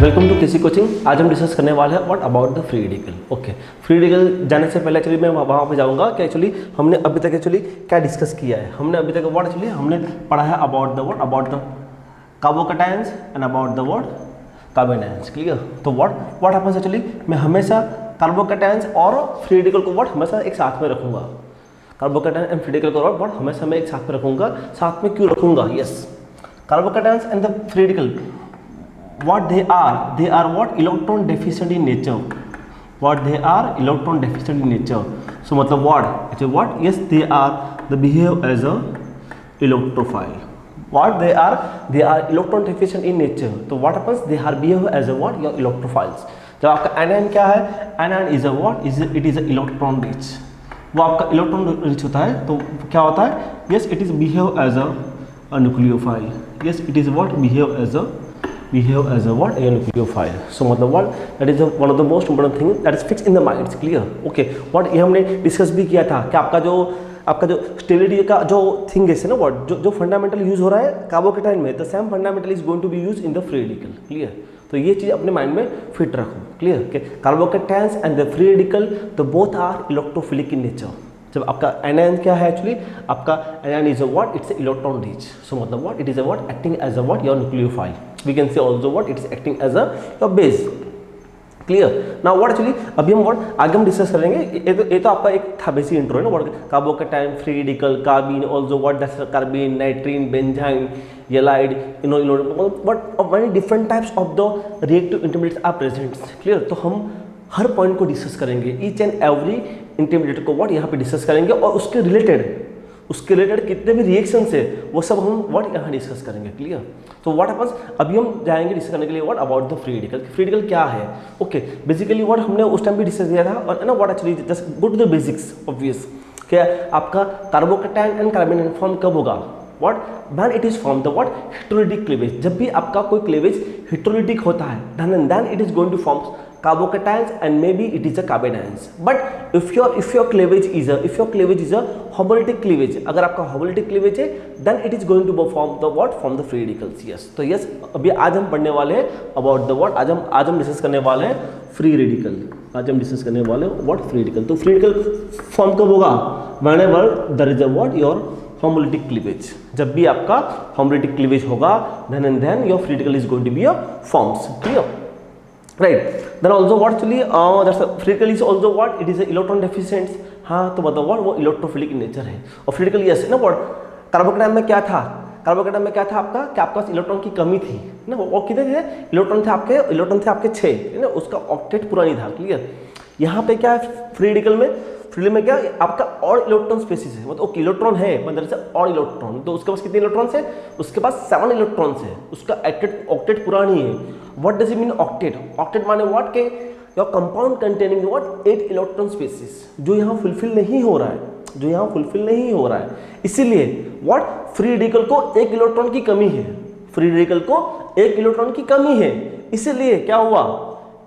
Welcome to किसी coaching. आज हम डिस्कस करने वाले हैं what about the free radical. Okay, free radical जाने से पहले एक्चुअली मैं वहाँ पे जाऊँगा कि एक्चुअली हमने अभी तक एक्चुअली क्या डिस्कस किया है। हमने अभी तक व्हाट एक्चुअली हमने पढ़ा है about the carbocations and about the what carbon ions. Clear? तो व्हाट हैपेंस एक्चुअली मैं हमेशा कार्बोकैटायंस और फ्री रेडिकल को व्हाट हमेशा एक साथ में रखूँगा। कार्बोकैटायन एंड फ्री रेडिकल को व्हाट हमेशा मैं एक साथ में रखूँगा। साथ में क्यों रखूँगा? Yes, carbocations and the free radical what they are what electron deficient in nature. What they are electron deficient in nature. So मतलब what actually what yes they behave as a electrophile. What they are electron deficient in nature. तो what happens, they are behave as a what, your electrophiles. जब आपका anion क्या है, anion is a what, it is a electron rich. वो आपका electron rich होता है तो क्या होता है, yes it is behave as a nucleophile. Yes it is what behave as a what, a nucleophile. So मतलब what, that is one of the most important thing that is fixed in the minds. Clear? Okay, what ये हमने discuss भी किया था कि आपका जो stability का जो थिंग है ना, what जो फंडामेंटल यूज हो रहा है कार्बोकैटायन में, the same fundamental is going to be use in the free radical. Clear? तो ये चीज अपने माइंड में फिट रखो. क्लियर? कि carbocations and the free radical the both are electrophilic in nature. जब आपका एनायन क्या है, एक्चुअली आपका anion is a what, it's electron rich. So मतलब what, it is a what acting as a what your nucleophile. We can say also what it's acting as a your base. Clear? Now what actually अभी हम what आगे हम discuss करेंगे. ये तो आपका एक था बेसिक इंट्रो है ना, what carbocation, free radical, carbene, also what that's carbene, nitrene, benzyne, ylide, what many different types of the reactive intermediates are present. Clear? तो हम हर पॉइंट को डिस्कस करेंगे, ईच एंड एवरी इंटरमीडिएट को what यहाँ पे डिस्कस करेंगे और उसके रिलेटेड कितने भी रिएक्शंस है वो सब हम व्हाट यहाँ डिस्कस करेंगे. क्लियर? तो व्हाट हैपेंस अभी हम जाएंगे डिस्कस करने के लिए what about the free radical. Free radical क्या है? ओके, बेसिकली व्हाट हमने उस टाइम भी डिस्कस किया था और ना what actually just go to the basics. Obvious क्या आपका कार्बोकैटायन एंड कार्बन फॉर्म कब होगा? What when it is form the what heterolytic cleavage. जब भी आपका कोई क्लीवेज हेटेरोलिटिक होता है then it is going to form carbocations and maybe it is a carbon ions. But if your cleavage is a homolytic cleavage, अगर आपका homolytic cleavage है then it is going to form the what, form the free radicals. Yes, तो yes अभी आज हम पढ़ने वाले हैं about the what, आज हम डिस्कस करने वाले हैं फ्री रेडिकल. आज हम डिस्कस करने वाले हैं व्हाट फ्री रेडिकल. तो फ्री रेडिकल फॉर्म कब होगा? whenever there is a what, your homolytic cleavage. जब भी आपका homolytic cleavage होगा then your free radical is going to be a forms. Clear? Right? Then also what actually that's a free radical is also what, it is a electron deficient. हाँ तो मतलब what, वो electrophilic in nature है. और free radical yes ना, what carbocation में क्या था? कार्बोकैटायन में क्या था आपका, कि आपके पास इलेक्ट्रॉन की कमी थी ना. वो कितने थे? इलेक्ट्रॉन थे आपके 6 है ना, उसका ऑक्टेट पूरा नहीं था. क्लियर? यहाँ पे क्या है फ्री रेडिकल में? फ्री में क्या आपका और इलेक्ट्रॉन स्पेसिस है, मतलब ओके इलेक्ट्रॉन है मतलब से और इलेक्ट्रॉन. तो उसके पास कितने इलेक्ट्रॉन्स है? उसके पास 7 इलेक्ट्रॉन्स है. उसका ऑक्टेट पूरा नहीं है. What does it mean octet? Octet माने व्हाट के your compound containing what 8 electron species, जो यहाँ फुलफिल नहीं हो रहा है. इसीलिए व्हाट फ्री रेडिकल को 1 इलेक्ट्रॉन की कमी है. फ्री रेडिकल को 1 इलेक्ट्रॉन की कमी है. इसीलिए क्या हुआ?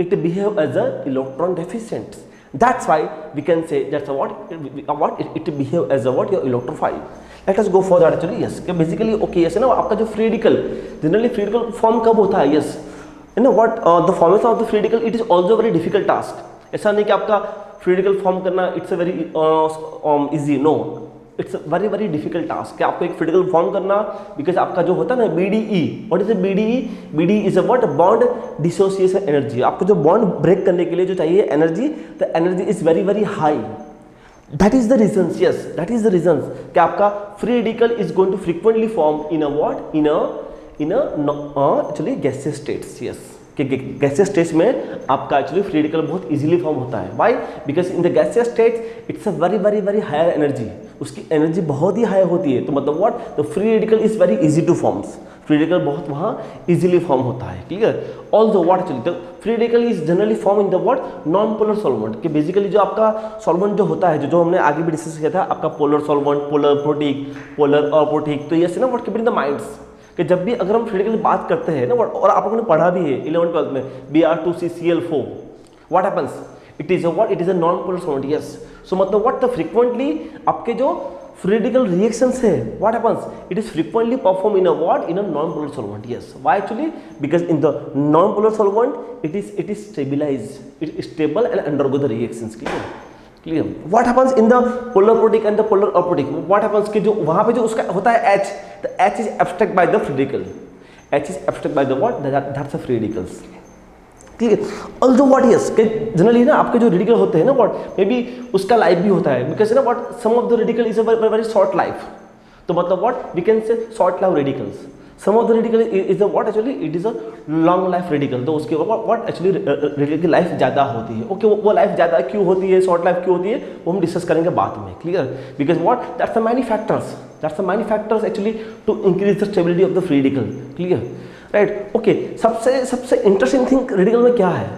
It behave as a electron deficient. That's why we can say that's what it behave as a what, your electrophile. Let us go for that actually. Yes, basically okay yes ना, आपका जो free radical generally free radical form कब होता है? Yes है ना, what the formation of the free radical it is also very difficult task. ऐसा नहीं कि आपका फ्री रेडिकल फॉर्म करना it's a very easy. No, it's a very very difficult task कि आपको एक फ्री रेडिकल फॉर्म करना. बिकॉज आपका जो होता है ना BDE, what is BDE is a what, bond dissociation energy. आपको जो बॉन्ड ब्रेक करने के लिए जो चाहिए energy, the energy is very very high. That is the reason. Yes, that is the reason कि आपका free radical is going to frequently form in a what, in actually gaseous states. Yes, कि gaseous states में आपका actually free radical बहुत easily form होता है. Why? Because in the gaseous states it's a very very very higher energy. उसकी energy बहुत ही high होती है. तो मतलब what, the free radical is very easy two forms. Free radical बहुत वहाँ इजीली फॉर्म होता है. Clear? Also what actually the free radical is generally form in the what non polar solvent. कि बेसिकली जो आपका सॉल्वेंट जो होता है, जो हमने आगे भी डिस्कस किया था, आपका polar solvent, polar protic, polar aprotic. तो ये ना what keep in the minds कि जब भी अगर हम फ्री रेडिकल की बात करते हैं ना, और आप लोगों ने पढ़ा भी है 11th-12th में Br2CCl4. What happens? It is a what, it is a non polar solvent. Yes, so मतलब व्हाट द फ्रीक्वेंटली आपके जो फ्री रेडिकल रिएक्शंस है, what happens, it is frequently perform in a what, in a non polar solvent. Yes, why actually, because in the non polar solvent it is stabilize, it is stable and undergo the reactions. Clear. What happens in the polar protic and the polar aprotic, what happens कि जो वहां पे जो उसका होता है H, the H is abstract by the free radical, H is abstract by the what, that's a free radicals. Clear. Although what, yes, generally ना आपके जो रेडिकल होते हैं ना व्हाट, मे बी उसका लाइफ भी होता है, बिकॉज ना what some of the radical is a very short life, तो मतलब what we can say short life radicals, some of the radical is the what actually it is a long life radical, तो उसके what actually radical की life ज़्यादा होती है। Okay, वो life ज़्यादा क्यों होती है, शॉर्ट लाइफ क्यों होती है, वो हम डिस्कस करेंगे बाद में। Clear, because what that's the many factors actually to increase the stability of the free radical. Clear, right. Okay, सबसे इंटरेस्टिंग थिंग रेडिकल में क्या है,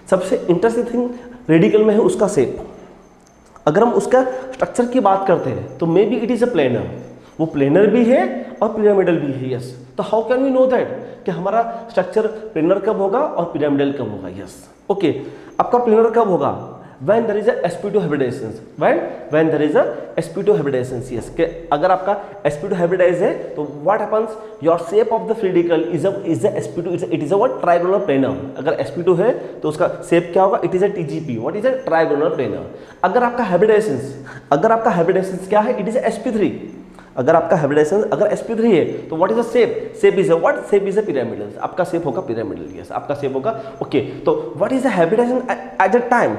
सबसे इंटरेस्टिंग थिंग रेडिकल में है उसका शेप। अगर हम उसका स्ट्रक्चर की बात करते हैं तो may be it is a planar, वो प्लेनर भी है और पिरामिडल भी है। यस, तो how can we know that कि हमारा स्ट्रक्चर प्लेनर कब होगा और पिरामिडल कब होगा। यस, ओके, आपका प्लेनर कब होगा, when there is a sp2 hybridization, when there is a sp2 hybridization। yes, कि अगर आपका sp2 hybridized है तो what happens, your shape of the free radical is a sp2, it is a what, trigonal planar। अगर sp2 है तो उसका shape क्या होगा, it is a tgp, what is a trigonal planar। अगर आपका hybridization क्या है, it is a sp3। अगर आपका हाइब्रिडाइजेशन अगर sp3 है तो what is the shape is a what, shape is a pyramidal, आपका शेप होगा पिरामिडल। यस, आपका शेप होगा। ओके, तो what is the hybridization at the time,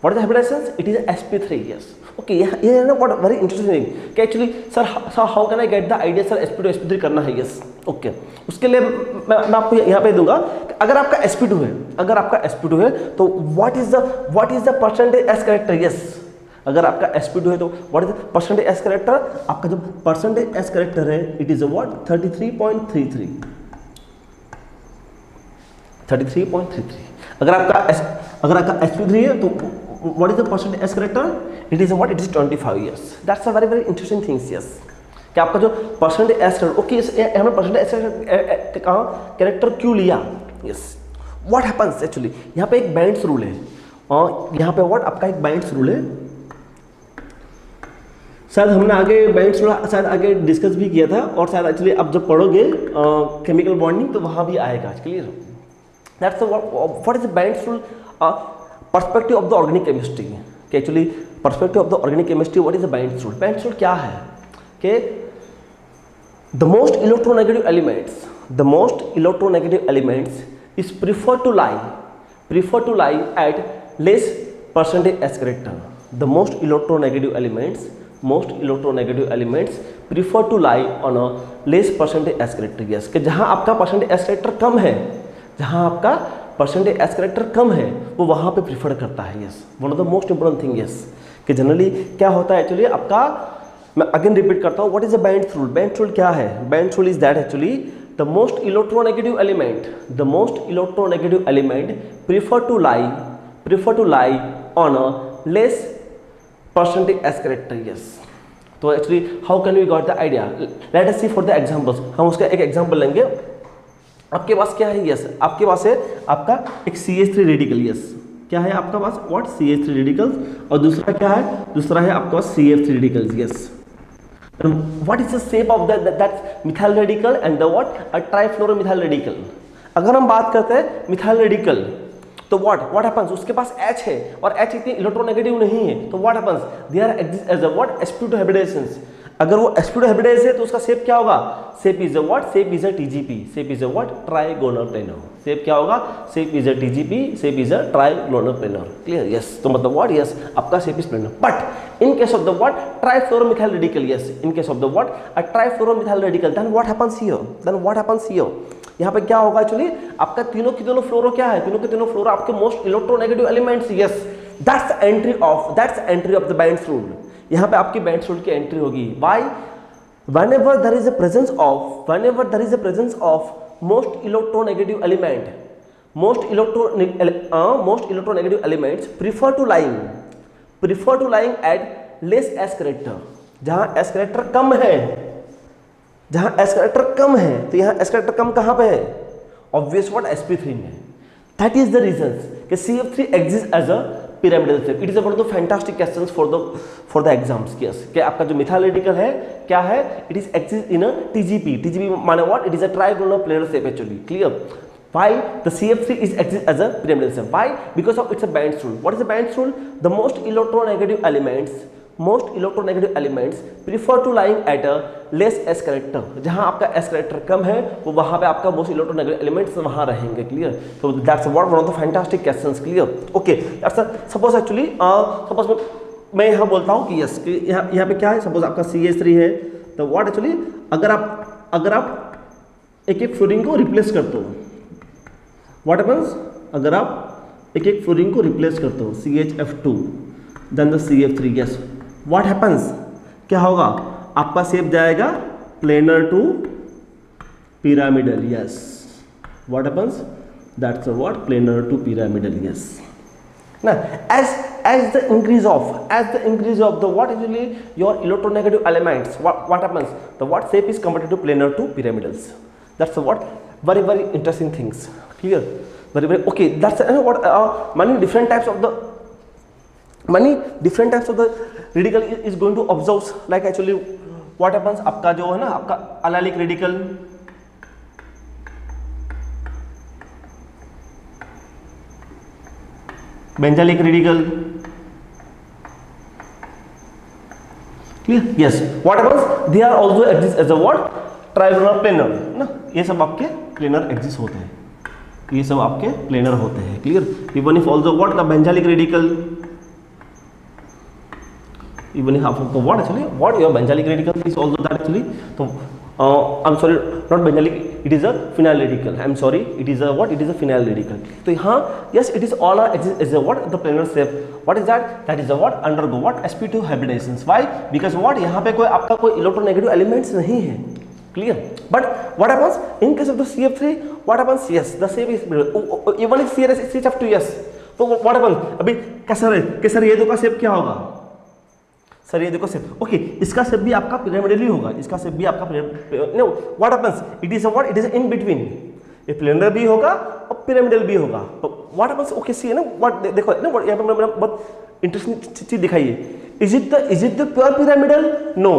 what is the hybridization, it is sp3। yes, okay, ये है ना what very interesting thing कि actually sir how can I get the idea sir sp2 करना है। yes, okay, उसके लिए मैं आपको यहाँ पे दूंगा कि अगर आपका sp2 है तो what is the percentage s character। yes, अगर आपका sp2 है तो what is the percentage s character, आपका जो percentage s character है it is a what, 33.33। अगर आपका sp3 है तो what is the percentage s character, it is what, it is 25। yes, that's a very interesting things। yes, कि आपका जो percentage s character, okay, हमने percentage s कैरेक्टर क्यों लिया। yes, what happens actually, यहाँ पे एक बैंड्स रूल है और यहाँ पे what आपका एक बैंड्स रूल है, शायद हमने आगे बैंड्स रूल शायद आगे डिस्कस भी किया था और शायद एक्चुअली आप जब पढ़ोगे केमिकल बॉन्डिंग तो वहाँ भी आएगा। Clear, that's what is the Bent's rule perspective of the organic chemistry. कि actually perspective of the organic chemistry what is the Bent's rule. Bent's rule क्या है कि the most electronegative elements is prefer to lie at less percentage s character. The most electronegative elements prefer to lie on a less percentage s character. Yes, कि जहाँ आपका percentage s character कम है, वो वहाँ पे प्रीफर करता है। Yes, one of the most important thing. Yes, कि जनरली क्या होता है एक्चुअली आपका, मैं अगेन रिपीट करता हूँ, what is the Bent's rule. Bent's rule क्या है, Bent's rule is that actually the most electronegative element prefer to lie on a less percentage s character. Yes, तो actually how can we got the idea, let us see for the examples. हम उसका एक example लेंगे। आपके पास क्या है, yes, आपके पास है आपका एक CH3 रेडिकल। यस, क्या है आपका पास, व्हाट, CH3 रेडिकल्स, और दूसरा क्या है, दूसरा है आपका पास CF3 radicals. Yes, what is the shape of that methyl radical and the what, a trifluoromethyl radical. अगर हम बात करते हैं मिथाइल रेडिकल तो व्हाट हैपेंस, उसके पास H है और H इतनी इलेक्ट्रोनेगेटिव नहीं है, तो what happens, they are exist as a what, sp2 hybridizations. अगर वो sp2 हाइब्रिडाइज है तो उसका शेप क्या होगा, shape is a what, shape is a TGP, shape is a what, trigonal planar. Shape क्या होगा, shape is a TGP, shape is a trigonal planar. Clear, yes, तो मतलब व्हाट, यस, आपका shape is planar. But in case of the what, trifluoromethyl radical, yes, in case of the what, a trifluoromethyl radical, then what happens here, यहाँ पे क्या होगा actually, आपका तीनों की तीनों फ्लोरो क्या है, तीनों के तीनों फ्लोरो आपके most electronegative elements. Yes, that's entry of the Bent's rule. यहाँ पे आपकी बैंड्स रूल की एंट्री होगी। Why, whenever there is a presence of most electronegative elements prefer to lying at less s character। जहाँ s character कम है, तो यहाँ s character कम कहाँ पे है, obvious what, sp3 में। That is the reason कि CF3 exists as a pyramidal shape. It is one of the fantastic questions for the exams. Yes. क्या आपका जो methyl radical है क्या है? It is exists in a TGP. TGP माने what? It is a trigonal planar shape actually. Clear? Why the CF3 is exists as a pyramidal shape? Why? Because of it's a Band's rule. What is the Band's rule? The most electronegative elements prefer to lying at a less s character. जहाँ आपका s character कम है वो वहाँ पे आपका most electronegative elements वहाँ रहेंगे. Clear? So that's one of the fantastic questions. Clear? Okay. Suppose actually suppose मैं यहाँ बोलता हूँ कि yes कि यहाँ पे क्या है? Suppose आपका CH3 है तो what actually अगर आप एक फ्लोरीन को रिप्लेस करते हो, what happens? अगर आप एक फ्लोरीन को रिप्लेस करते हो CHF2 then the CF3, yes, what happens? क्या होगा? आपका शेप जाएगा planar to pyramidal. yes, what happens? that's what planar to pyramidal. yes. Now as the increase of the what actually your electronegative elements, what happens? The what shape is converted to planar to pyramidals. That's the what very interesting things. Clear? Very okay. That's what many different types of the radical is going to observe. Like actually what happens? आपका जो है ना आपका allylic radical, benzylic radical. Clear? Yes. What happens? They are also exist as a what? Trigonal planar. ना ये सब आपके planar exist होते हैं. ये सब आपके planar होते हैं. Clear? Even if also what the benzylic radical, even if आपको what actually what your benzylic radical is also that actually. तो I'm sorry, not benzylic, it is a phenyl radical. I'm sorry, it is a what? It is a phenyl radical. तो यहाँ yes, it is all are exist as a what? The planar shape. What is that? That is a what? Undergo what? sp2 hybridations. Why? Because what? यहाँ पे कोई आपका कोई electronegative elements नहीं है. Clear? But what happens in case of the CF3? What happens? Yes, the shape is even if CF2 yes. तो what happens? अभी कैसा ये दो का shape क्या होगा? सर ये देखो शेप. ओके, इसका शेप भी आपका पिरामिडल ही होगा. इसका शेप भी आपका know what happens? It is what? It is in between. ये प्लेनर भी होगा और पिरामिडल भी होगा. What happens? ओके सी है ना व्हाट देखो ना व्हाट यहाँ पे मैंने बहुत इंटरेस्टिंग चीज दिखाई है. Is it the pure pyramidal? No,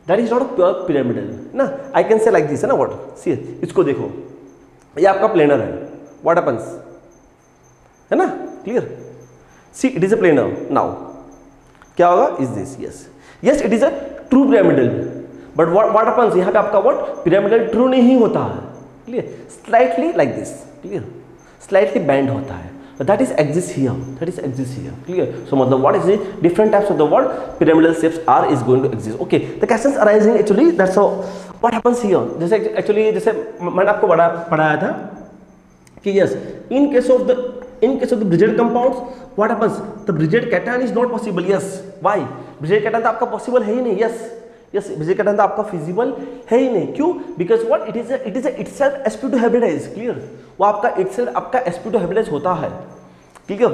that is not a pure pyramidal ना. I can say like this है ना व्हाट. सी इसको देखो, ये आपका प्लेनर है. व्हाट हैपेंस है ना. Clear? See it is a planar. Now क्या होगा? Is this. Yes it is a true pyramidal. But what happens? यहाँ पे आपका व्हाट पिरामिडल ट्रू नहीं होता है. Clear? Slightly like this. Clear? Slightly bend होता है. That is exist here. Clear? So मतलब what is the different types of the what pyramidal shapes are is going to exist. Okay, the questions arising actually that's what happens here. जैसे actually जैसे मैंने आपको पढ़ाया था कि yes in case of the Bridget compounds, what happens? The Bridget cation is not possible. Yes. Why? Bridget cation तो आपका possible है ही नहीं. Yes. Bridget cation तो आपका feasible है ही नहीं. क्यों? Because what? It is itself sp2 hybridized. Clear? वो आपका itself आपका sp2 hybridized होता है. Clear?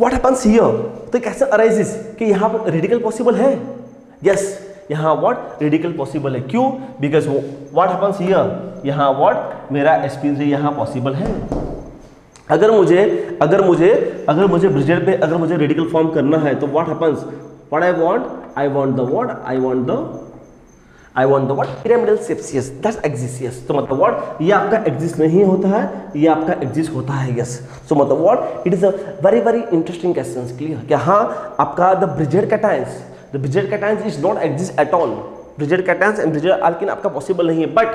What happens here? तो कैसे arises कि यहाँ पर radical possible है? Yes. यहाँ what radical possible है. क्यों? Because what happens here? यहाँ what मेरा sp3 यहाँ possible है. अगर मुझे ब्रिजेट पे अगर मुझे रेडिकल फॉर्म करना है तो what happens? What I want the what pyramidal shapes. Yes, that exist. Yes, तो मतलब व्हाट ये आपका एग्जिस्ट नहीं होता है, ये आपका एग्जिस्ट होता है. यस, सो मतलब what it is a very interesting question. Clear? क्या हाँ आपका the bridgehead cations is not exist at all. Bridgehead cations and bridgehead alkene आपका पॉसिबल नहीं है. But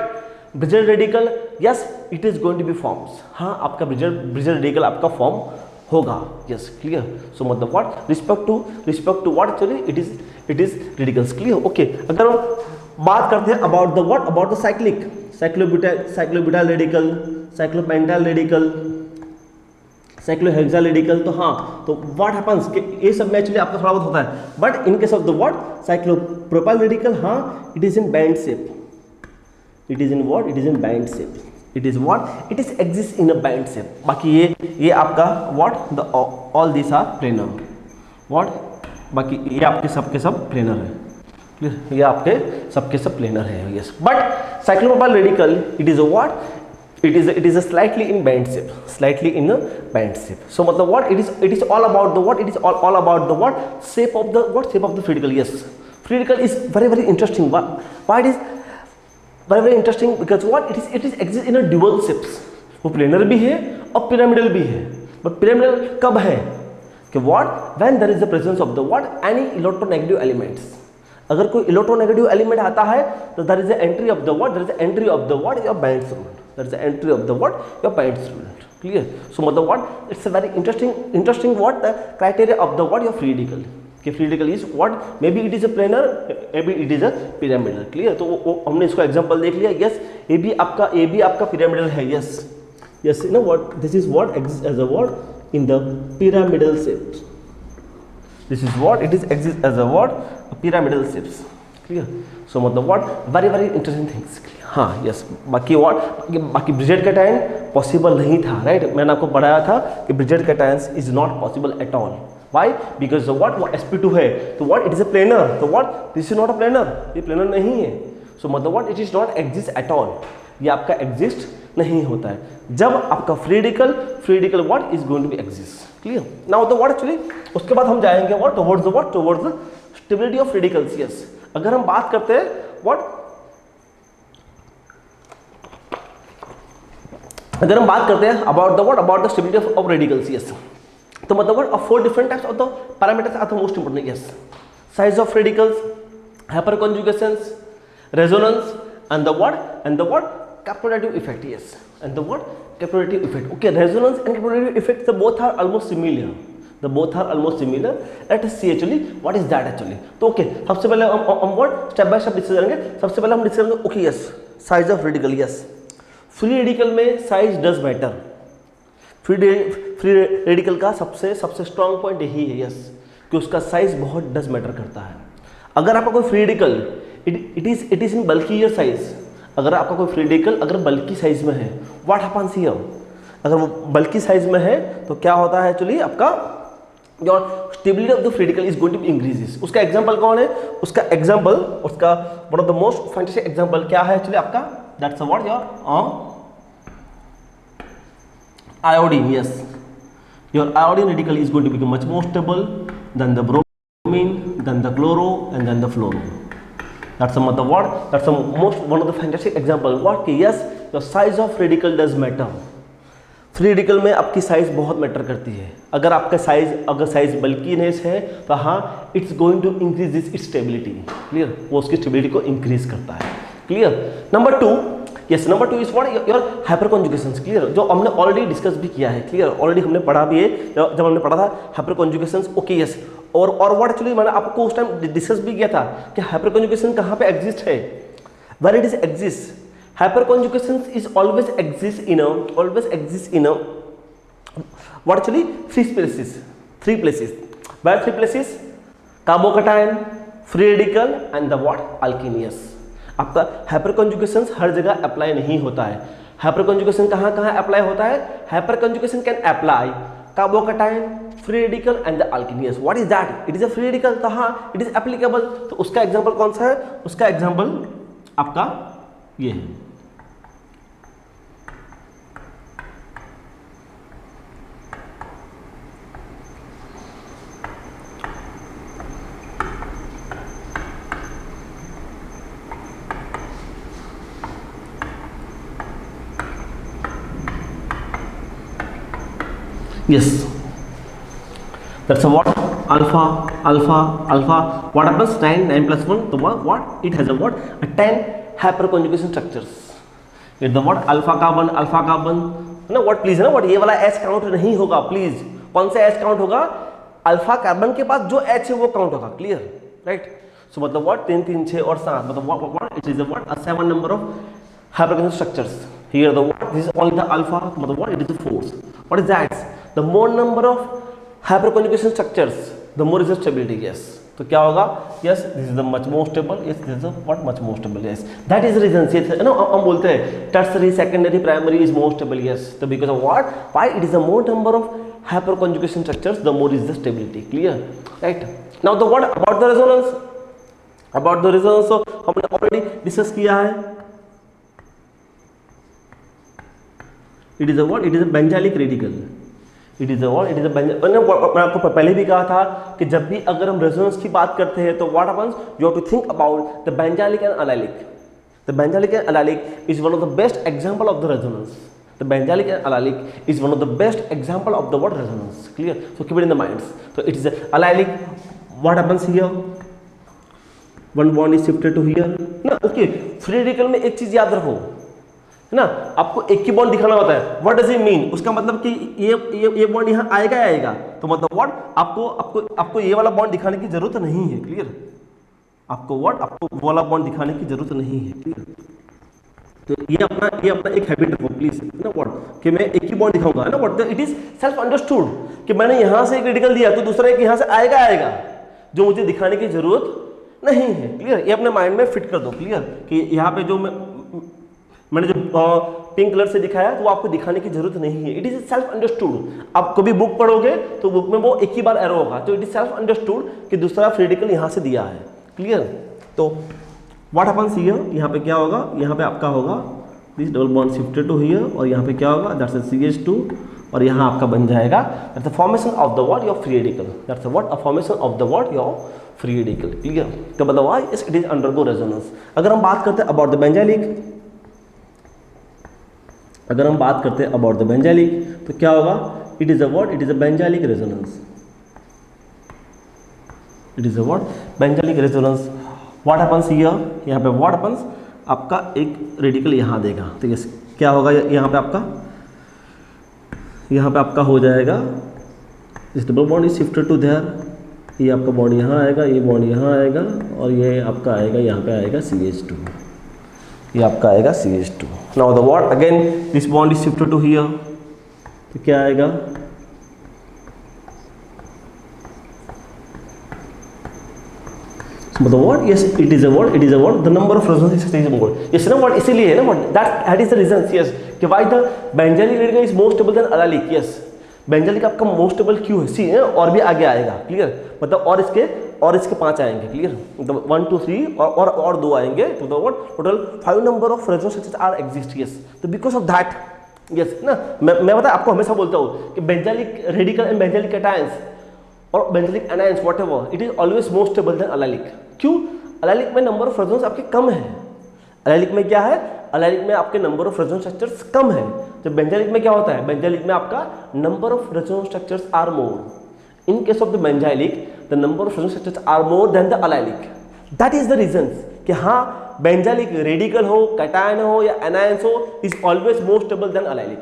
bridgehead radical yes it is going to be forms. हाँ आपका bridgehead radical आपका form होगा. Yes, clear? सो मतलब what respect to what actually it is radicals. Clear? Okay, अगर हम बात करते हैं about the साइक्लोब्यूटाइल radical, cyclopentyl radical, cyclohexyl radical, तो हाँ तो व्हाट हैपेंस कि ये सब में एक्चुअली आपका थोड़ा बहुत होता है. But in case of the what cyclopropyl radical, हाँ it is in bend shape. It is in what? It is in band shape. It is what? It is exists in a band shape. बाकी ये आपका what? The all these are planar. What? बाकी ये आपके सबके सब planar है. Clear? ये आपके सबके सब planar है. Yes. But cyclopropyl radical it is a what? it is a slightly in band shape, slightly in a band shape. So मतलब what it is all about the what, it is all about the what, shape of the what, shape of the free radical. Yes, free radical is very interesting. Why it is very interesting? Because what it is exists in a dual shapes. वो planar भी है और pyramidal भी है. But pyramidal कब है कि what, when there is the presence of the what, any electronegative elements. अगर कोई इलेक्ट्रोनेगेटिव एलिमेंट आता है तो there is the entry of the what, there is the entry of the what, your Band's rule. There is the entry of the what, your Band's rule. Clear? So मतलब what, it's a very interesting what, the criteria of the what, your free radical. कि free radical is what, maybe it is a planar, maybe it is a pyramidal. Clear? तो हमने इसको example देख लिया. Yes, ये भी आपका pyramidal है. Yes, you know what, this is what exists as a what in the pyramidal shapes. This is what it is exists as a what, a pyramidal shapes. Clear? So मतलब what, very interesting things. हाँ, yes. बाकी what, बाकी Bridget cation possible नहीं था, right? मैंने आपको बताया था कि Bridget cations is not possible at all. Why? Because the what, वो sp2 है, तो what, it is a planar. तो what, this is not a planar. ये planar नहीं है. So मतलब what, it is not exist at all. ये आपका exist नहीं होता है. जब आपका free radical what is going to be exist. Clear? Now the what actually, उसके बाद हम जाएंगे what, towards the stability of radicals. Yes. अगर हम बात करते हैं what, अगर हम बात करते हैं about the what, about the stability of radicals. Yes. तो मतलब what, 4 different types of the parameters are the most important. Yes. Size of radicals, hyperconjugations, resonance, and the what, caporative effect. Yes. And the what, caporative effect. Okay, resonance and caporative effect, the both are almost similar. Let us see actually what is that actually. तो okay, सबसे पहले हम what, step by step discuss करेंगे. सबसे पहले हम discuss करेंगे okay, yes, size of radical. Yes, free radical में size does matter. Free radical का सबसे स्ट्रॉन्ग पॉइंट यही है. यस, कि उसका साइज बहुत डज मैटर करता है. अगर आपका कोई free radical it is in bulkier size, अगर आपका कोई फ्री रेडिकल अगर बल्कि साइज में है, व्हाट हैपेंस हियर, अगर वो बल्कि साइज में है तो क्या होता है एक्चुअली, आपका your stability of the free radical is going to increases. उसका एग्जांपल कौन है, उसका one of the most fantastic example क्या है एक्चुअली आपका, that's what your iodine. Yes, your iodine radical is going to become much more stable than the bromine, than the chloro, and then the fluoro. That's some of the what, that's the one of the fantastic example. What कि yes, the size of radical does matter. Free radical में आपकी size बहुत matter करती है. अगर आपका size bulkiness है तो हाँ, it's going to increase its stability. Clear? वो उसकी स्टेबिलिटी को इंक्रीज करता है. Clear? Number 2, yes, number 2 is what, your hyperconjugations. Clear? जो हमने ऑलरेडी डिस्कस भी किया है. क्लियर? ऑलरेडी हमने पढ़ा भी है जब हमने पढ़ा था हाइपर कॉन्जुगेशंस. Okay, yes. और व्हाट एक्चुअली मैंने आपको उस टाइम डिस्कस भी किया था कि हाइपर कॉन्जुगेशन कहाँ पे एग्जिस्ट है, where it is exist. Hyperconjugations is always exist in a what actually 3 places. Where 3 places? Carbocation, free radical and the what, alkenes. आपका हाइपर कॉन्जुगेशंस हर जगह अप्लाई नहीं होता है. हाइपर कॉन्जुगेशन कहाँ अप्लाई होता है? Hyperconjugation can apply carbocation, free radical and the alkenes. What is that? It is a free radical. तो हाँ, इट इज एप्लीकेबल. तो उसका एग्जांपल कौन सा है? उसका एग्जांपल आपका ये है. Yes, that's a what, alpha. What happens? 9 plus 1. So what? It has a what? A 10 hyperconjugation structures. It's the what? Alpha carbon. ना what please, है ना what, ये वाला H काउंट नहीं होगा प्लीज. कौन सा H काउंट होगा? अल्फा कार्बन के पास जो H है वो काउंट होगा. क्लियर? राइट? सो मतलब what, 3, 3, 6 और 7. मतलब what? It is a what? A 7 number of hyperconjugation structures. Here the what? This is only the alpha. मतलब what? It is the force. What is that? The more number of hyperconjugation structures, the more is the stability. Yes. तो क्या होगा? Yes, this is the much more stable. Yes, this is the what, much more stable. Yes, that is the reason. Yes, you know, हम बोलते हैं tertiary, secondary, primary is more stable. Yes, so because of what? Why? It is the more number of hyperconjugation structures, the more is the stability. Clear? Right? Now the what about the resonance? About the resonance, so हमने already discuss किया है. It is a what, it is a benzylic radical, it is a what, it is a मैं आपको पहले भी कहा था कि जब भी अगर हम रेजोनेंस की बात करते हैं तो what happens, you have to think about the benzylic and allylic. The benzylic and allylic is one of the best example of the resonance. The Benzalic and allylic is one of the best example of the word resonance. Clear? So keep it in the minds. So it is a allylic. What happens here? One bond is shifted to here. ना okay. Free radical में एक चीज याद रखो, है ना, आपको एक ही बॉन्ड दिखाना होता है. What does it mean? उसका मतलब कि ये बॉन्ड यहाँ आएगा आएगा, तो मतलब what, आपको आपको आपको ये वाला बॉन्ड दिखाने की जरूरत नहीं है. क्लियर? आपको what, आपको वो वाला बॉन्ड दिखाने की जरूरत नहीं है. क्लियर? तो ये अपना एक हैबिट रखो प्लीज, ना व्हाट, कि मैं एक ही बॉन्ड दिखाऊंगा, ना what. It is self understood कि मैंने यहां से एक रेडिकल दिया तो दूसरा एक यहां से आएगा, जो मुझे दिखाने की जरूरत नहीं है. क्लियर? ये अपने माइंड में फिट कर दो. क्लियर? कि यहाँ पे जो मैंने जो पिंक कलर से दिखाया तो वो आपको दिखाने की जरूरत नहीं है. It is self understood. आप कभी बुक पढ़ोगे तो बुक में वो एक ही बार एरो होगा, तो इट इज सेल्फ अंडरस्टूड कि दूसरा फ्री रेडिकल यहाँ से दिया है. क्लियर? तो व्हाट हैपेंस हियर, यहाँ पे क्या होगा, यहाँ पे आपका होगा this double bond shifted to here, और यहाँ पे क्या होगा, दैट्स अ CH2, और यहाँ आपका बन जाएगा that's a formation of the what, your free radical. That's what a formation of the what, your free radical. Clear? तो मतलब why it is undergo resonance. अगर हम बात करते हैं अबाउट द बेंजालिक, अगर हम बात करते हैं अबाउट द बेंजालिक तो क्या होगा, it is a what, it is a benzylic resonance. It is a what, benzylic resonance. What happens here, यहाँ पे व्हाट हैपेंस, आपका एक रेडिकल यहाँ देगा. तो ये क्या होगा, यहाँ पे आपका हो जाएगा this double bond is shifted to there. ये आपका बॉन्ड यहाँ आएगा, ये बॉन्ड यहाँ आएगा, और ये आपका आएगा यहाँ पे आएगा CH2. ये आपका आएगा CH2. Now the what, again this bond is shifted to here, तो क्या आएगा, मतलब what, yes it is a what, it is a what, the number of resonance is more. Yes ना व्हाट, इसीलिए है ना what, that is the reason. Yes कि why the benzylic radical is more stable than allylic. Yes, benzylic आपका more stable क्यों है, सी है, और भी आगे आएगा. क्लियर? मतलब और इसके 5 आएंगे. क्लियर? मतलब 1 2 3 और 2 आएंगे, तो what total 5 number of resonance are exist. Yes, तो बिकॉज ऑफ दैट, यस ना, मैं बता आपको हमेशा बोलता हूँ कि benzylic radical and benzylic cations और benzylic anions whatever, it is always more stable than allylic. क्यों? एलाइलिक में नंबर ऑफ रेजोनेंस आपके कम है. एलाइलिक में क्या है, एलाइलिक में आपके नंबर ऑफ रेजोनेंस स्ट्रक्चर्स कम है. जब बेंजालिक में क्या होता है, बेंजालिक में आपका number of resonance structures are more. In case of the benzylic the number of resonance structures are more than the allylic. That is the reason कि हाँ, बेंजालिक रेडिकल हो, कैटायन हो या एनायंस हो, is always more stable than allylic.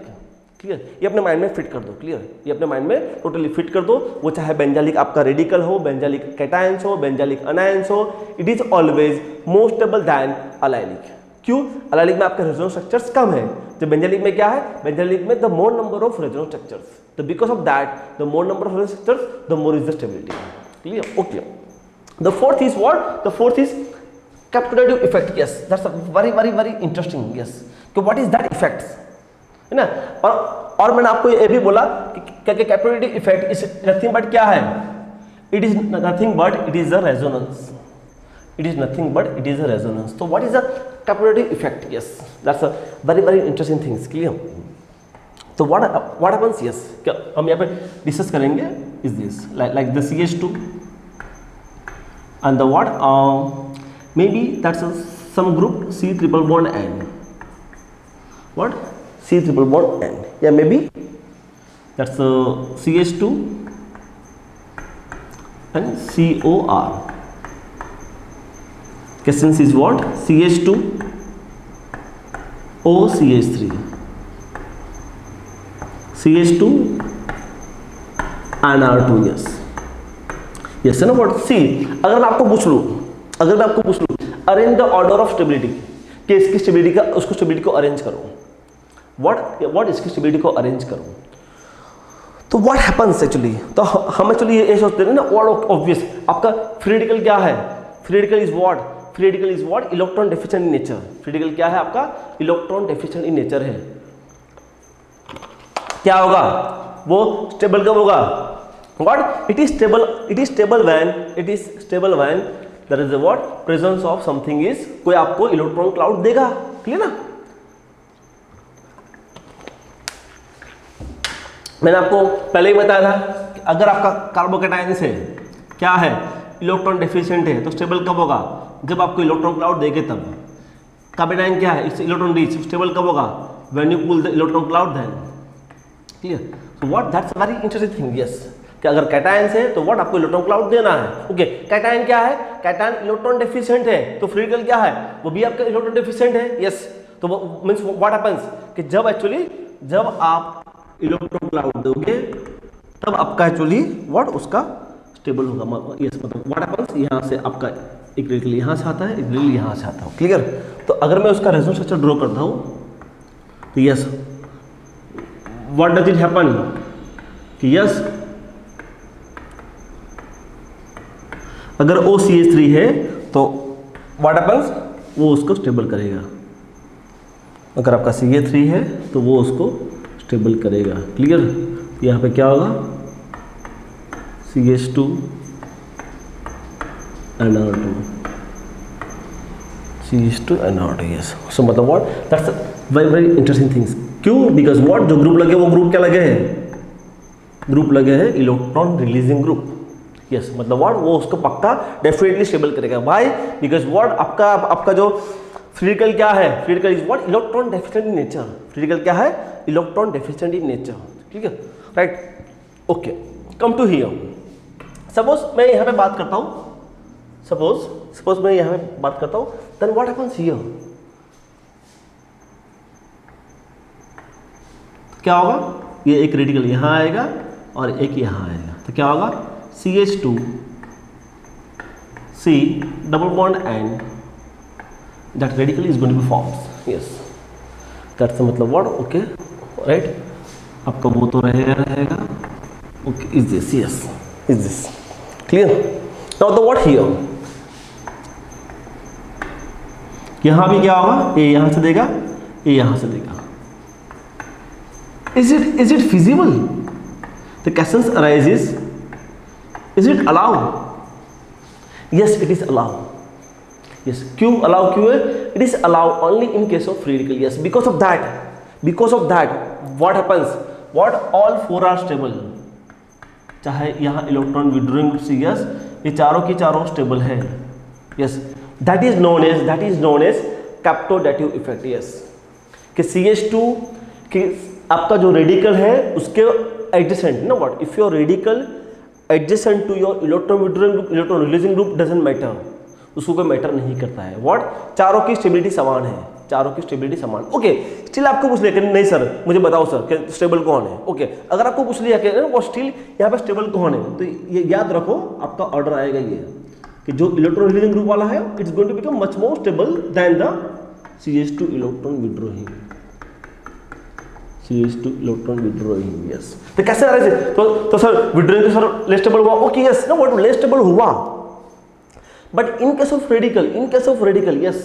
Clear? ये अपने mind में fit कर दो. क्लियर? ये अपने माइंड में टोटली फिट कर दो. वो चाहे बेंजालिक आपका रेडिकल हो, बेंजालिक कैटायंस हो, बेंजालिक एनायंस हो, it is always more stable then allylic. क्यों? एलाइलिक में आपके रेजोनेंस स्ट्रक्चर्स कम है. जब बेंजालिक में क्या है, बेंजालिक में the more number of resonance structures, तो because of that the more number of resonance structures the more is the stability. Clear? Okay. The fourth is what, the fourth is captodative effect. Yes, that's a very very very interesting. Yes, तो what is that effect, है ना. और मैंने आपको ये भी बोला कि captodative effect is nothing but क्या है, it is nothing but it is a resonance. It is nothing but it is a resonance. तो what is a captodative effect? Yes, that's a very very interesting things. Clear? तो what happens, yes, क्या हम यहाँ पे discuss करेंगे is this like the CH2 and the what, maybe that's some group C triple bond N. What? C triple bond N. Yeah, maybe that's CH2 and COR. Essence is what? CH2 OCH3, CH2 and R2. yes है ना. What, सी, अगर मैं आपको पूछ लूँ arrange the order of stability, कि इसकी stability का, उसको स्टेबिलिटी को अरेंज करो. व्हाट इसकी स्टेबिलिटी को अरेंज करो, तो व्हाट हैपेंस एक्चुअली, तो हम एक्चुअली ये सोचते हैं ना, व्हाट ऑब्वियस आपका फ्री रेडिकल क्या है, free radical is what, free radical is what, electron deficient in nature. Free radical क्या है आपका, इलेक्ट्रॉन डेफिशिएंट इन नेचर है. क्या होगा वो, स्टेबल कब होगा, what it is stable when there is a what, presence of something is, कोई आपको इलेक्ट्रॉन क्लाउड देगा. क्लियर ना. मैंने आपको पहले ही बताया था कि अगर आपका कार्बोकैटायंस है क्या है, इलेक्ट्रॉन डेफिशिएंट है, तो स्टेबल कब होगा, जब आपको इलेक्ट्रॉन क्लाउड देंगे तब। कार्बोकैटायन क्या है, इट्स इलेक्ट्रॉन रिच, स्टेबल कब होगा, when you pull the electron cloud then. Clear? So what, that's a very interesting thing. Yes, कि अगर कैटायंस है तो व्हाट आपको इलेक्ट्रॉन क्लाउड देना है। ओके, कैटायन क्या है, कैटायन इलेक्ट्रॉन डेफिशिएंट है, तो फ्री रेडिकल क्या है, वो भी आपका इलेक्ट्रॉन डेफिशिएंट है। यस, तो वो मींस व्हाट हैपेंस कि जब एक्चुअली जब आप इलेक्ट्रॉन क्लाउड दोगे तब आपका एक्चुअली व्हाट उसका स्टेबल होगा। यस, मतलब व्हाट हैपेंस, यहाँ से आपका एक रेडिकल यहाँ से आता है, एक रेडिकल यहाँ से आता है। क्लियर? तो अगर मैं उसका रेजोनेंस स्ट्रक्चर ड्रॉ करता हूँ तो yes, what does it happen कि यस, अगर OCH3 है तो व्हाट हैपेंस, वो उसको स्टेबल करेगा। अगर आपका CH3 है तो वो उसको स्टेबल करेगा। क्लियर? यहाँ पे क्या होगा, CH2 NR2, CH2 NR2। Yes, so मतलब what, that's very very interesting things. क्यों? बिकॉज व्हाट, जो ग्रुप लगे वो ग्रुप क्या लगे हैं, ग्रुप लगे हैं इलेक्ट्रॉन रिलीजिंग ग्रुप। यस, मतलब व्हाट, वो उसको पक्का डेफिनेटली स्टेबल करेगा। व्हाई? बिकॉज व्हाट, आपका जो फ्री रेडिकल क्या है, free radical is what, electron deficient in nature. Free radical क्या है, इलेक्ट्रॉन डेफिशिएंट इन नेचर। ठीक है, right. Okay, come to here. Suppose मैं यहाँ पे बात करता हूँ, सपोज मैं यहाँ पे बात करता हूँ, देन व्हाट हैपेंस हियर, क्या होगा, ये एक रेडिकल यहाँ आएगा और एक यहाँ आएगा, तो क्या होगा, CH2 C double bond and that radical is going to be formed. Yes, that's the मतलब what, okay, right, आपका वो तो रहेगा okay, is this, yes, is this clear? Now the what here, यहाँ भी क्या होगा, ये यहाँ से देगा, ये यहाँ से देगा। Is it feasible? The question arises, is it allowed? Yes, it is allowed. Yes, क्यों allow, क्यों है, it is allowed only in case of free radical. Yes, because of that what happens, what, all four are stable। चाहे यहाँ electron withdrawing group CS, ये चारों की चारों stable है। Yes, that is known as captodative effect. Yes, कि CH2 कि आपका जो रेडिकल है उसके एडजेसेंट ना, what, if your radical adjacent to your electron withdrawing group, electron releasing group doesn't matter, उसको कोई मैटर नहीं करता है। व्हाट, चारों की स्टेबिलिटी समान है, चारों की स्टेबिलिटी समान। ओके, स्टिल आपको पूछ लिया कि नहीं सर मुझे बताओ सर कि स्टेबल कौन है। ओके, अगर आपको पूछ लिया कि वो स्टिल यहाँ पे स्टेबल कौन है, तो ये याद रखो, आपका ऑर्डर आएगा ये कि जो इलेक्ट्रॉन रिलीजिंग ग्रुप वाला है it's going to become much more stable than the CH2 electron withdrawing, CH2 electron withdrawing. Yes, तो कैसे आ रहे थे, तो सर विड्रॉइंग तो सर लेस स्टेबल हुआ। ओके, यस, ना व्हाट, लेस स्टेबल हुआ, but in case of radical, yes,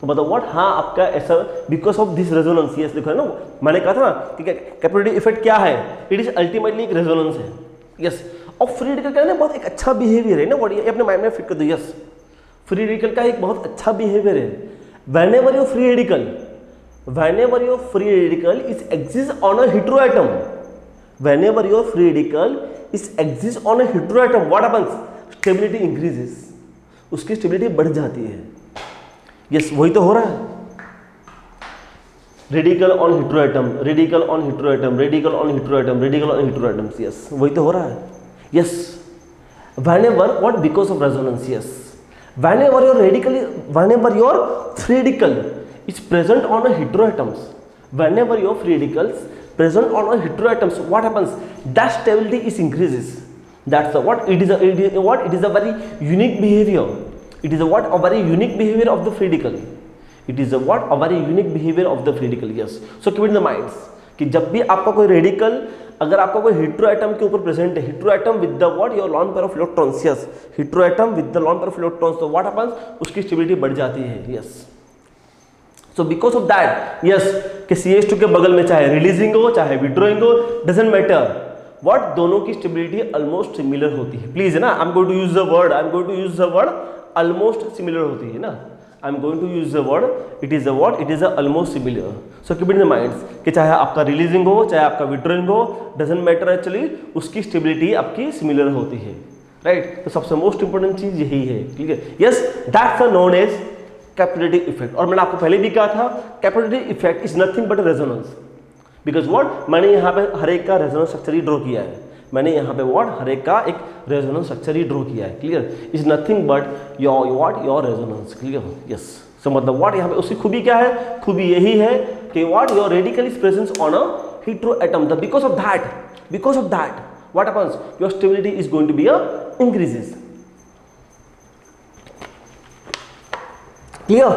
तो मतलब व्हाट, हाँ आपका ऐसा because of this resonance. Yes, देखो है ना, मैंने कहा था ना कि कैपेसिटी इफेक्ट क्या है, इट इज अल्टीमेटली एक रेजोनेंस है। यस, और फ्री रेडिकल का ना बहुत एक अच्छा बिहेवियर है ना, व्हाट, ये अपने माइंड में फिट कर दो। यस, फ्री रेडिकल का एक बहुत अच्छा बिहेवियर है। whenever your free radical is exists on a heteroatom, whenever your free radical is exists on a heteroatom, what happens, stability increases, उसकी स्टेबिलिटी बढ़ जाती है। यस, वही तो हो रहा है, radical on heteroatom, radical on heteroatom, radical on heteroatom, radical on heteroatoms. Yes, वही तो हो रहा है। Yes, whenever what, because of resonance। yes, whenever your radical is, whenever your free radical is present on a heteroatoms, whenever your free radicals present on a heteroatoms, what happens, that stability is increases. That's the what, it is a very unique behavior, it is a what, a very unique behavior of the free radical, it is a what, a very unique behavior of the free radical। yes, so keep it in the minds कि जब भी आपका कोई radical, अगर आपका कोई heteroatom के ऊपर प्रेजेंट है, heteroatom with the what, your lone pair of electrons. Yes, heteroatom with the lone pair of electrons, तो व्हाट हैपेंस, उसकी स्टेबिलिटी बढ़ जाती है। Yes, so because of that, yes, कि CH2 के बगल में चाहे रिलीजिंग हो चाहे विड्रॉइंग हो, डजंट मैटर, व्हाट, दोनों की स्टेबिलिटी ऑलमोस्ट सिमिलर होती है। प्लीज है ना, I am going to use the word almost similar होती है ना, I am going to use the word, it is a word, it is a almost similar. So keep in the minds कि चाहे आपका releasing हो चाहे आपका withdrawing हो, डजेंट मैटर एक्चुअली, उसकी स्टेबिलिटी आपकी सिमिलर होती है, राइट. तो सबसे मोस्ट इंपॉर्टेंट चीज यही है, ठीक है. Yes, that's known as capacitive effect. और मैंने आपको पहले भी कहा था capacitive effect is nothing but resonance. Because what, मैंने यहाँ पे हर एक का रेजोनेंस स्ट्रक्चर ही ड्रॉ किया है. मैंने यहाँ पे व्हाट हर एक का एक रेजोनेंस स्ट्रक्चर ही ड्रॉ किया है. Clear, is nothing but your what your resonance. Clear, yes. So मतलब व्हाट यहाँ पे उसकी खूबी क्या है, खूबी यही है कि what your radical is presence on a hetero atom. The because of that what happens, your stability is going to be increases. Clear.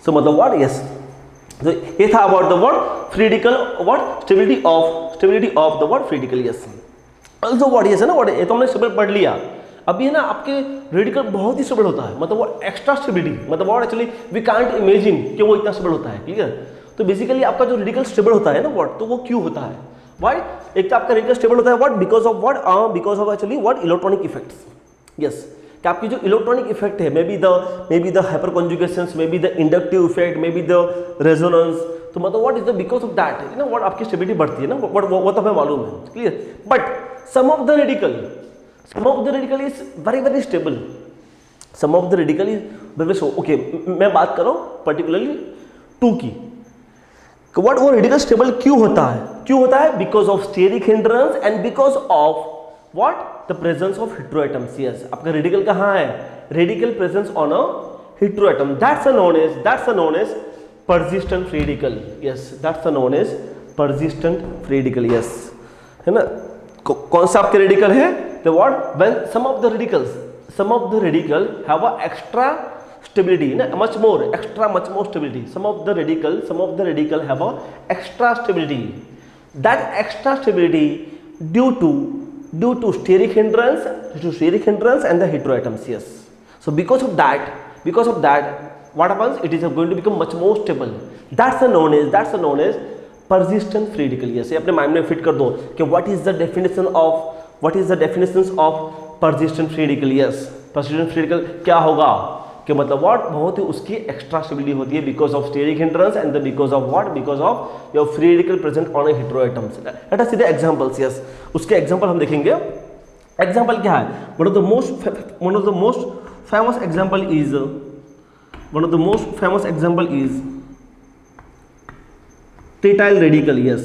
So मतलब व्हाट, यस. तो ये था about the word free radical, what stability of the word free radical. Yes, also what, yes है ना, what ये तो हमने stable पढ़ लिया. अभी है ना आपके रेडिकल बहुत ही स्टेबल होता है, मतलब वो एक्स्ट्रा स्टेबिलिटी, मतलब what actually we can't imagine कि वो इतना स्टेबल होता है. क्लियर. तो बेसिकली आपका जो रेडिकल स्टेबल होता है ना व्हाट, तो वो क्यों होता है, व्हाई. एक तो आपका रेडिकल स्टेबल होता है what because of what, because of actually what electronic effects. Yes, कि आपकी जो इलेक्ट्रॉनिक इफेक्ट है, may be the hyperconjugations, may be the inductive effect, may be the resonance. तो मतलब what is the because of that you know what आपकी स्टेबिलिटी बढ़ती है ना, वो तो हमें मालूम है. Clear. But some of the radical is very very stable. Some of the radical is very. Okay, मैं बात कर रहा हूँ पर्टिकुलरली 2 की. व्हाट वो रेडिकल स्टेबल क्यों होता है, because of steric hindrance and because of what the presence of heteroatoms. Yes, आपका रेडिकल कहाँ है, radical presence on a heteroatom. That's known as persistent free radical. Yes, that's known as persistent free radical. Yes, है ना. कौन सा आपके radical है, the what, when some of the radical have a extra stability, ना, much more stability. Some of the radical have a extra stability. That extra stability due to steric hindrance and the heteroatoms. Yes, so because of that what happens, it is going to become much more stable. That's known as persistent free radical. Yes, ये अपने mind में fit कर दो कि what is the definitions of persistent free radical. Yes, persistent free radical क्या होगा कि मतलब what, बहुत ही उसकी एक्स्ट्रा स्टेबिलिटी होती है because of steric hindrance and the because of your free radical present on a heteroatoms. Let us see the examples. Yes, उसके example हम देखेंगे. एग्जाम्पल क्या है, one of the most famous example is trityle radical. Yes,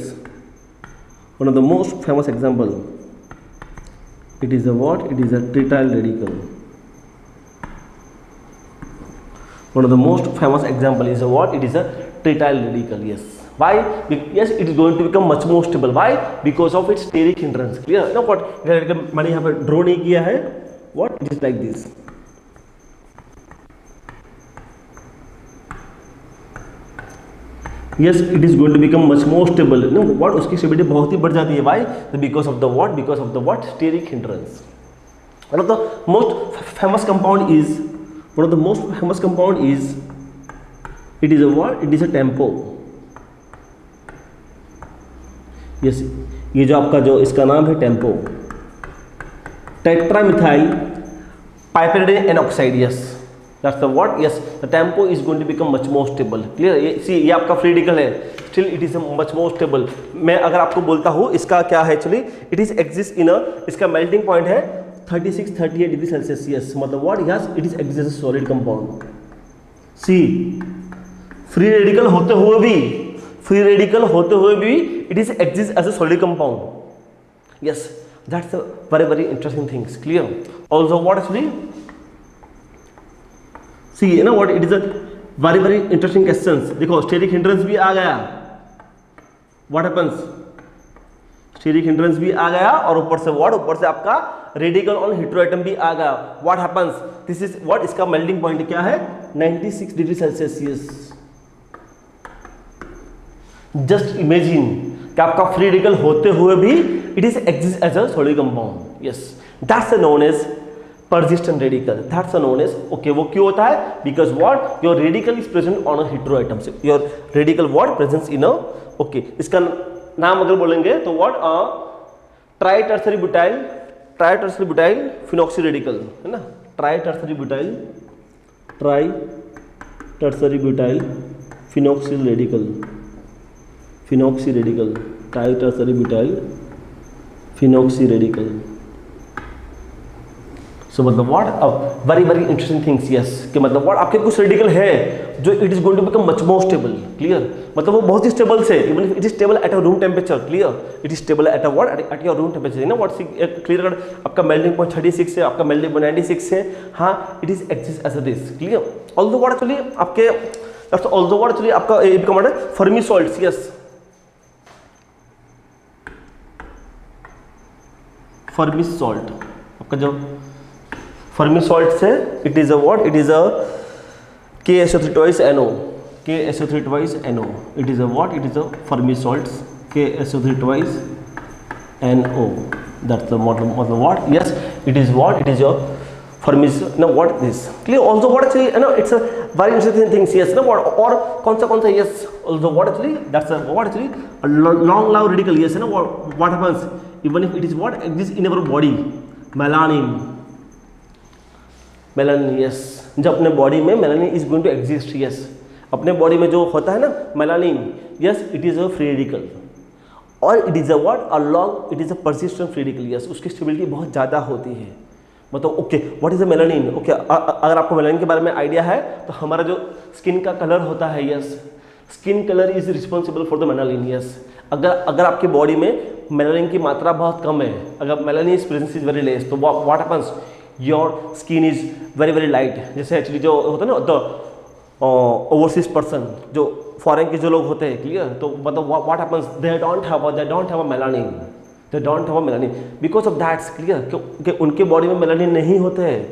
one of the most famous example, it is a what, it is a trityle radical. One of the most famous example is a what, it is a trityle radical. Yes, why, yes, it is going to become much more stable. Why, because of its steric hindrance. Clear. Now what, मैंने यहाँ पर draw नहीं किया है, what, it is like this. Yes, it is going to become much more stable. No, what, उसकी stability बहुत ही बढ़ जाती है. Why? Because of the what, steric hindrance. One of the most famous compound is it is a what? It is a tempo. Yes, ये जो आपका जो इसका नाम है tempo, tetramethyl piperidine N oxide. Yes, that's the what, yes, the tempo is going to become much more stable. Clear. ये आपका free radical है, still it is much more stable. मैं अगर आपको बोलता हूँ इसका क्या है actually, it is exist in a, इसका melting point है 36-38 डिग्री सेल्सियस. यस, मतलब what, yes, it is exist as a solid compound. See, free radical होते हुए भी it is exist as a solid compound. Yes, that's a very very interesting things. Clear. Also what actually, see, you know what, it is a very very interesting questions. देखो steric hindrance भी आ गया, what happens, steric hindrance भी आ गया और ऊपर से आपका radical on heteroatom भी आ गया. what happens, this is what, इसका मेल्टिंग पॉइंट क्या है, 96 डिग्री सेल्सियस. जस्ट इमेजिन कि आपका फ्री रेडिकल होते हुए भी it is exist as a solid compound. Yes, that's known as persistent radical. That's known as, okay, वो क्यों होता है, because what, your radical is present on a heteroatom. Your radical what, presence in a, okay, इसका नाम अगर बोलेंगे तो what, tritertiary butyl phenoxy radical है ना, tritertiary butyl tertiary butyl phenoxyl radical, phenoxy radical, tri tertiary butyl phenoxy radical. So मतलब what very very interesting things, yes, कि मतलब व्हाट आपके कुछ रेडिकल है जो it is going to become much more stable, clear, मतलब वो बहुत ही स्टेबल से, even if it is stable at a room temperature, clear, it is stable at a what at your room temperature, ना व्हाट क्लियर, अगर आपका melting point 36 है, आपका मेल्टिंग पॉइंट 96 है, हाँ it is exist as a this, clear, although what actually आपके although what actually आपका ये बिकम व्हाट है Fremy salts, yes, Fremy salt, आपका जो फर्मी सॉल्ट है it is a what, it is a KSO3 twice NO, KSO3 twice NO, it is a what, it is a Fermi salts, KSO3 twice NO, that's the मतलब what, yes, it is what, it is your Fermi, no what this, clear, also what actually, you know, it's a very interesting things, yes, no what, और कौन सा yes, also what actually, that's a what actually, a long live radical, yes, you know what happens, even if it is what exists in our body, melanin, melanin, yes, जब अपने body में melanin is going to exist, yes, अपने body में जो होता है ना melanin, yes, it is a free radical, और it is a what, a long, it is a persistent free radical, yes, उसकी स्टेबिलिटी बहुत ज़्यादा होती है, मतलब okay what is a melanin, okay, अगर आपको मेलानिन के बारे में आइडिया है तो हमारा जो स्किन का कलर होता है, yes, skin colour is responsible for the melanin, yes, अगर आपकी बॉडी में मेलानिन की मात्रा बहुत कम है, अगर melanin is presence is very less, तो what happens, your skin is very very light, जैसे एक्चुअली जो होता है ना द ओवरसीज पर्सन, जो फॉरेन के जो लोग होते हैं, क्लियर, तो मतलब what happens, they don't have a melanin, they don't have a melanin because of that's, clear, कि उनके बॉडी में मेलानिन नहीं होते हैं,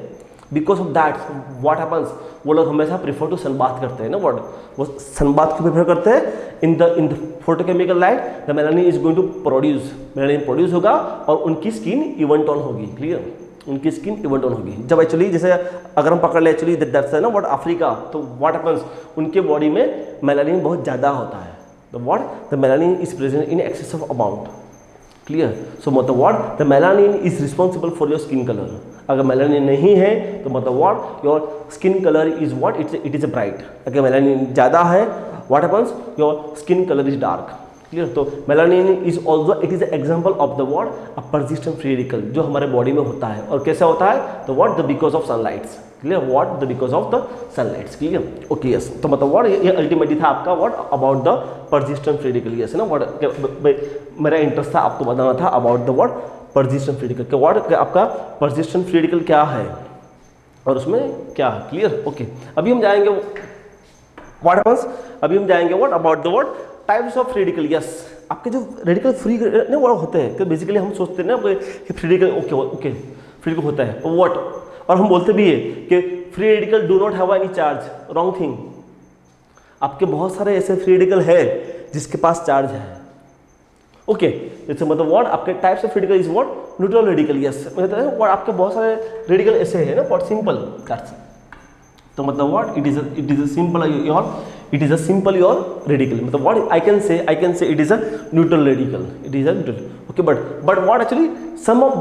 because of that what happens, वो लोग हमेशा प्रेफर टू सनबाथ करते हैं ना, व्हाट, वो सनबाथ क्यों प्रेफर करते हैं, in the photochemical light the melanin is going to produce, melanin produce होगा और उनकी स्किन इवन टोन होगी, क्लियर, उनकी स्किन इवन टोन होगी, जब एक्चुअली जैसे अगर हम पकड़ ले एक्चुअली दैट्स है ना व्हाट अफ्रीका, तो व्हाट हैपेंस, उनके बॉडी में मेलानिन बहुत ज़्यादा होता है, तो what the melanin is present in excess of amount, clear, so मतलब what the melanin is responsible for your skin colour, अगर मेलानिन नहीं है तो मतलब what your skin colour is what, it is a bright, अगर melanin ज़्यादा है what happens, your skin colour is dark, clear, तो melanin is also it is example of the what a persistent free radical जो हमारे body में होता है, और कैसे होता है, तो what the because of sunlights, clear, what the because of the sunlights, clear, okay, yes, तो मतलब व्हाट ये अल्टीमेटली था आपका what about the persistent free radical, yes, ना व्हाट मेरा इंटरेस्ट था आपको बताना था about the what persistent free radical, what आपका परसिस्टेंट फ्री रेडिकल क्या है और उसमें क्या है, क्लियर, ओके, अभी हम जाएंगे व्हाट हैपेंस, अभी हम जाएंगे what about the what types of radical, yes, आपके जो रेडिकल फ्री नहीं वो होते हैं, कि बेसिकली हम सोचते हैं ना कि free radical okay free radical होता है व्हाट, और हम बोलते भी है कि free radical do not have any charge, wrong thing, आपके बहुत सारे ऐसे फ्री रेडिकल है जिसके पास चार्ज है, ओके, जैसे मतलब व्हाट आपके types of radical is what neutral radical, yes, मतलब व्हाट आपके बहुत सारे रेडिकल ऐसे है ना व्हाट सिंपल दैट्स, तो मतलब what it is a simple your, it is a simple your radical, मतलब what I can say it is a neutral radical, it is a neutral, okay, but what actually some of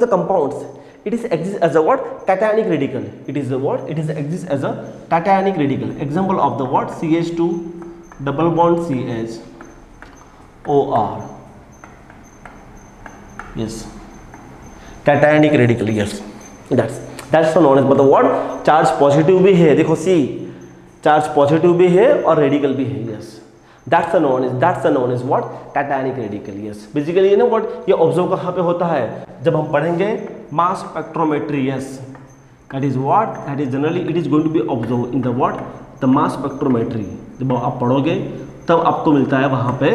the compounds it is exists as a what cationic radical, it is a what, it is exists as a cationic radical, example of the what CH2 double bond CH OR, yes, cationic radical, yes, that's the known as, मतलब what charge positive भी है, देखो सी charge positive भी है और radical भी है, yes, that's the known is what cationic radical, yes, basically you know what ये ऑब्जर्व कहाँ पे होता है, जब हम पढ़ेंगे mass spectrometry, yes, that is generally it is going to be observe in the what the mass spectrometry, जब आप पढ़ोगे तब आपको मिलता है वहाँ पे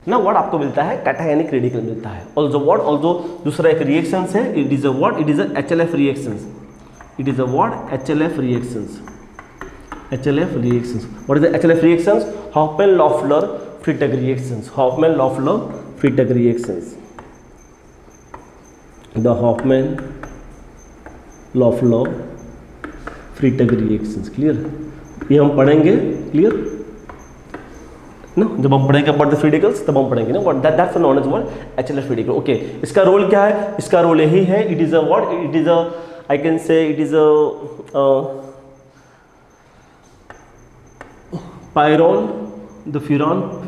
ना व्हाट आपको मिलता है कैटायनिक रेडिकल मिलता है, ऑल्सो दूसरा एक रिएक्शन है, it is a what, it is a HLF reactions, it is a what HLF reactions, HLF reactions. What is the HLF reactions? Hoffmann-Loeffler-Freytag reactions. Hoffmann-Loeffler-Freytag reactions. The Hoffmann-Loeffler-Freytag reactions. Clear? ये हम पढ़ेंगे, clear? ना जब हम पढ़ेंगे about the free radicals तब हम पढ़ेंगे ना what that's known as what HLF radical. Okay, इसका रोल क्या है? इसका रोल यही है. It is a what? It is a I can say it is a pyrrole, the furan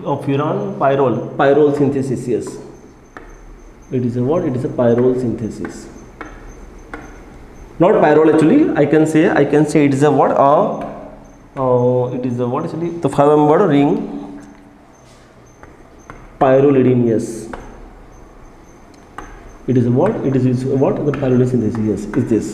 pyrrole synthesis. Yes, it is a what? It is a pyrrole synthesis. Not pyrrole actually. I can say it is a what? It is a what actually? The 5-membered ring. Pyrrolidine. Yes. It is a what? It is what? The pyrrole synthesis. Yes. Is this?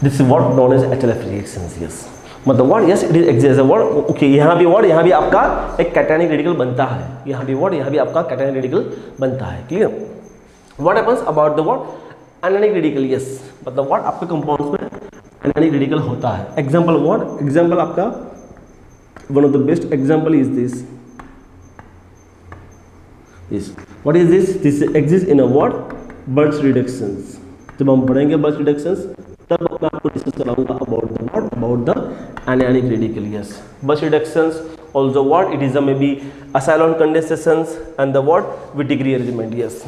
This is what known as HLF reactions. Yes. मतलब what? Yes, it is exists a what? Okay, यहाँ भी what? यहाँ भी आपका एक cationic radical बनता है. यहाँ भी what? यहाँ भी आपका कैटायनिक रेडिकल बनता है. Clear? What happens about the what? Anionic radical. Yes. मतलब what? आपके compounds में anionic radical होता है. Example what? Example आपका one of the best example is this. Yes. What is this? This exists in a what? Birch reductions. जब हम पढ़ेंगे Birch reductions तब मैं आपको डिस्कस कराऊंगा about the anionic radical. Yes. Birch reductions also what? It is a maybe acylon condensations and the what? Wittig rearrangement. Yes.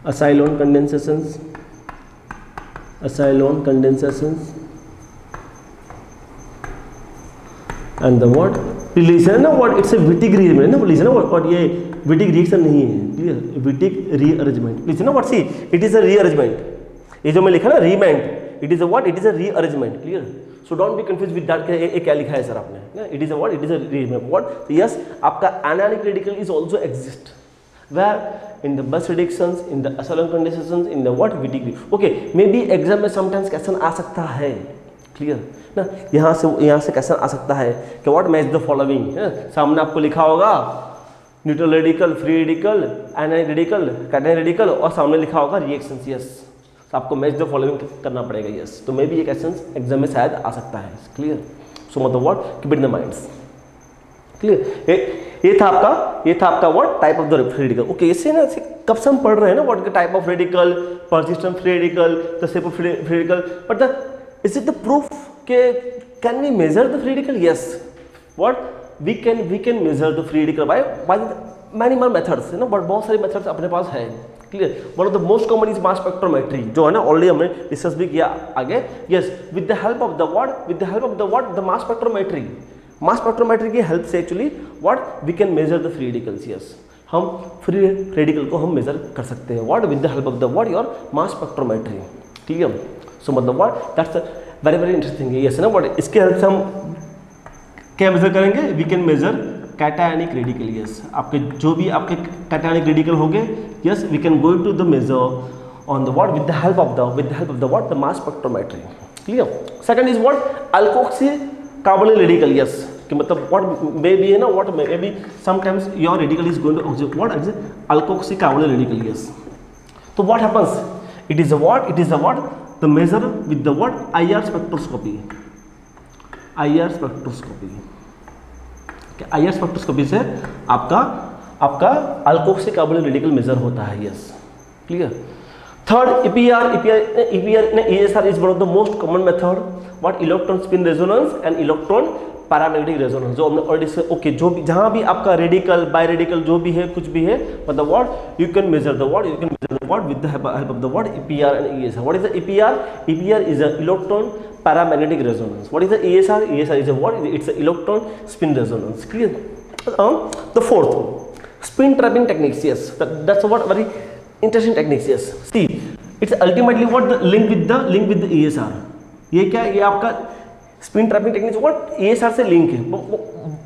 Acylon condensations and the what? Listen ना what? It's a Wittig rearrangement. ना listen ना what? ये Wittig reaction नहीं है. Clear? Wittig rearrangement. Listen ना what? See, it is a rearrangement. ये जो मैं लिखा ना rearrangement. It is a what? It is a rearrangement. Clear? So don't be confused with that. ये क्या लिखा है सर आपने? It is a what? It is a rearrangement. What? Yes, आपका anionic radical is also exist. Where? In the Birch reductions, in the acylon condensations, in the what? Wittig. Okay, maybe exam में sometimes question आ सकता है. Clear? ना यहाँ से question आ सकता है कि व्हाट मैच द फॉलोइंग. सामने आपको लिखा होगा neutral radical, free radical, anionic radical, cationic radical और सामने लिखा होगा रिएक्शंस. यस, तो आपको मैच द फॉलोइंग करना पड़ेगा. यस, तो मे भी ये क्वेश्चन एग्जाम में शायद आ सकता है. क्लियर? सो मतलब what? Keep it in the minds. Clear? ये था आपका what? Type of the free radical. Okay, इससे ना कब से हम पढ़ रहे हैं ना what type of radical, persistent free radical, the shape of free radical, but is it the proof can we measure the free radical? Yes. What? We can measure the free radical by many more methods. You know, but बहुत सारी methods अपने पास है. Clear? One of the most common is mass spectrometry, जो है ना already हमने discuss भी किया आगे. Yes, with the help of the what? With the help of the what? The mass spectrometry. Mass spectrometry की हेल्प से actually what? We can measure the free radicals. Yes. हम फ्री रेडिकल को हम measure कर सकते हैं. What? With the help of the what? Your mass spectrometry. ठीक है? सो मतलब व्हाट? दैट्स वेरी इंटरेस्टिंग है. यस ना व्हाट? इसके हेल्प से हम क्या मेजर करेंगे? We can measure cationic radical. Yes, आपके जो भी आपके कैटायनिक रेडिकल होंगे, yes, we can go to the measure on the what? With the help of the what? The mass spectrometry. Clear? Second is what? Alkoxy carbonyl radical. Yes, कि मतलब what may be है ना what may be sometimes your radical is going to what alkoxy carbonyl radical. Yes, so what happens? It is a what? The measure with the what? IR spectroscopy. IR spectroscopy से आपका alkoxy carbonyl radical measure होता है. Yes, clear? Third, ESR is one of the most common method. What? Electron spin resonance and electron paramagnetic resonance, जो हमने already okay, जो भी जहाँ भी आपका रेडिकल बाय रेडिकल जो भी है कुछ भी है, मतलब what? You can measure the what with the help of the what? EPR and ESR. What is the EPR? EPR is a electron paramagnetic resonance. What is the ESR? ESR is a what? It's a electron spin resonance. Clear? The fourth, spin trapping techniques. Yes, that's what very interesting techniques. Yes, see it's ultimately what? The link with the ESR. ये क्या? ये आपका spin trapping technique what? ESR से link है.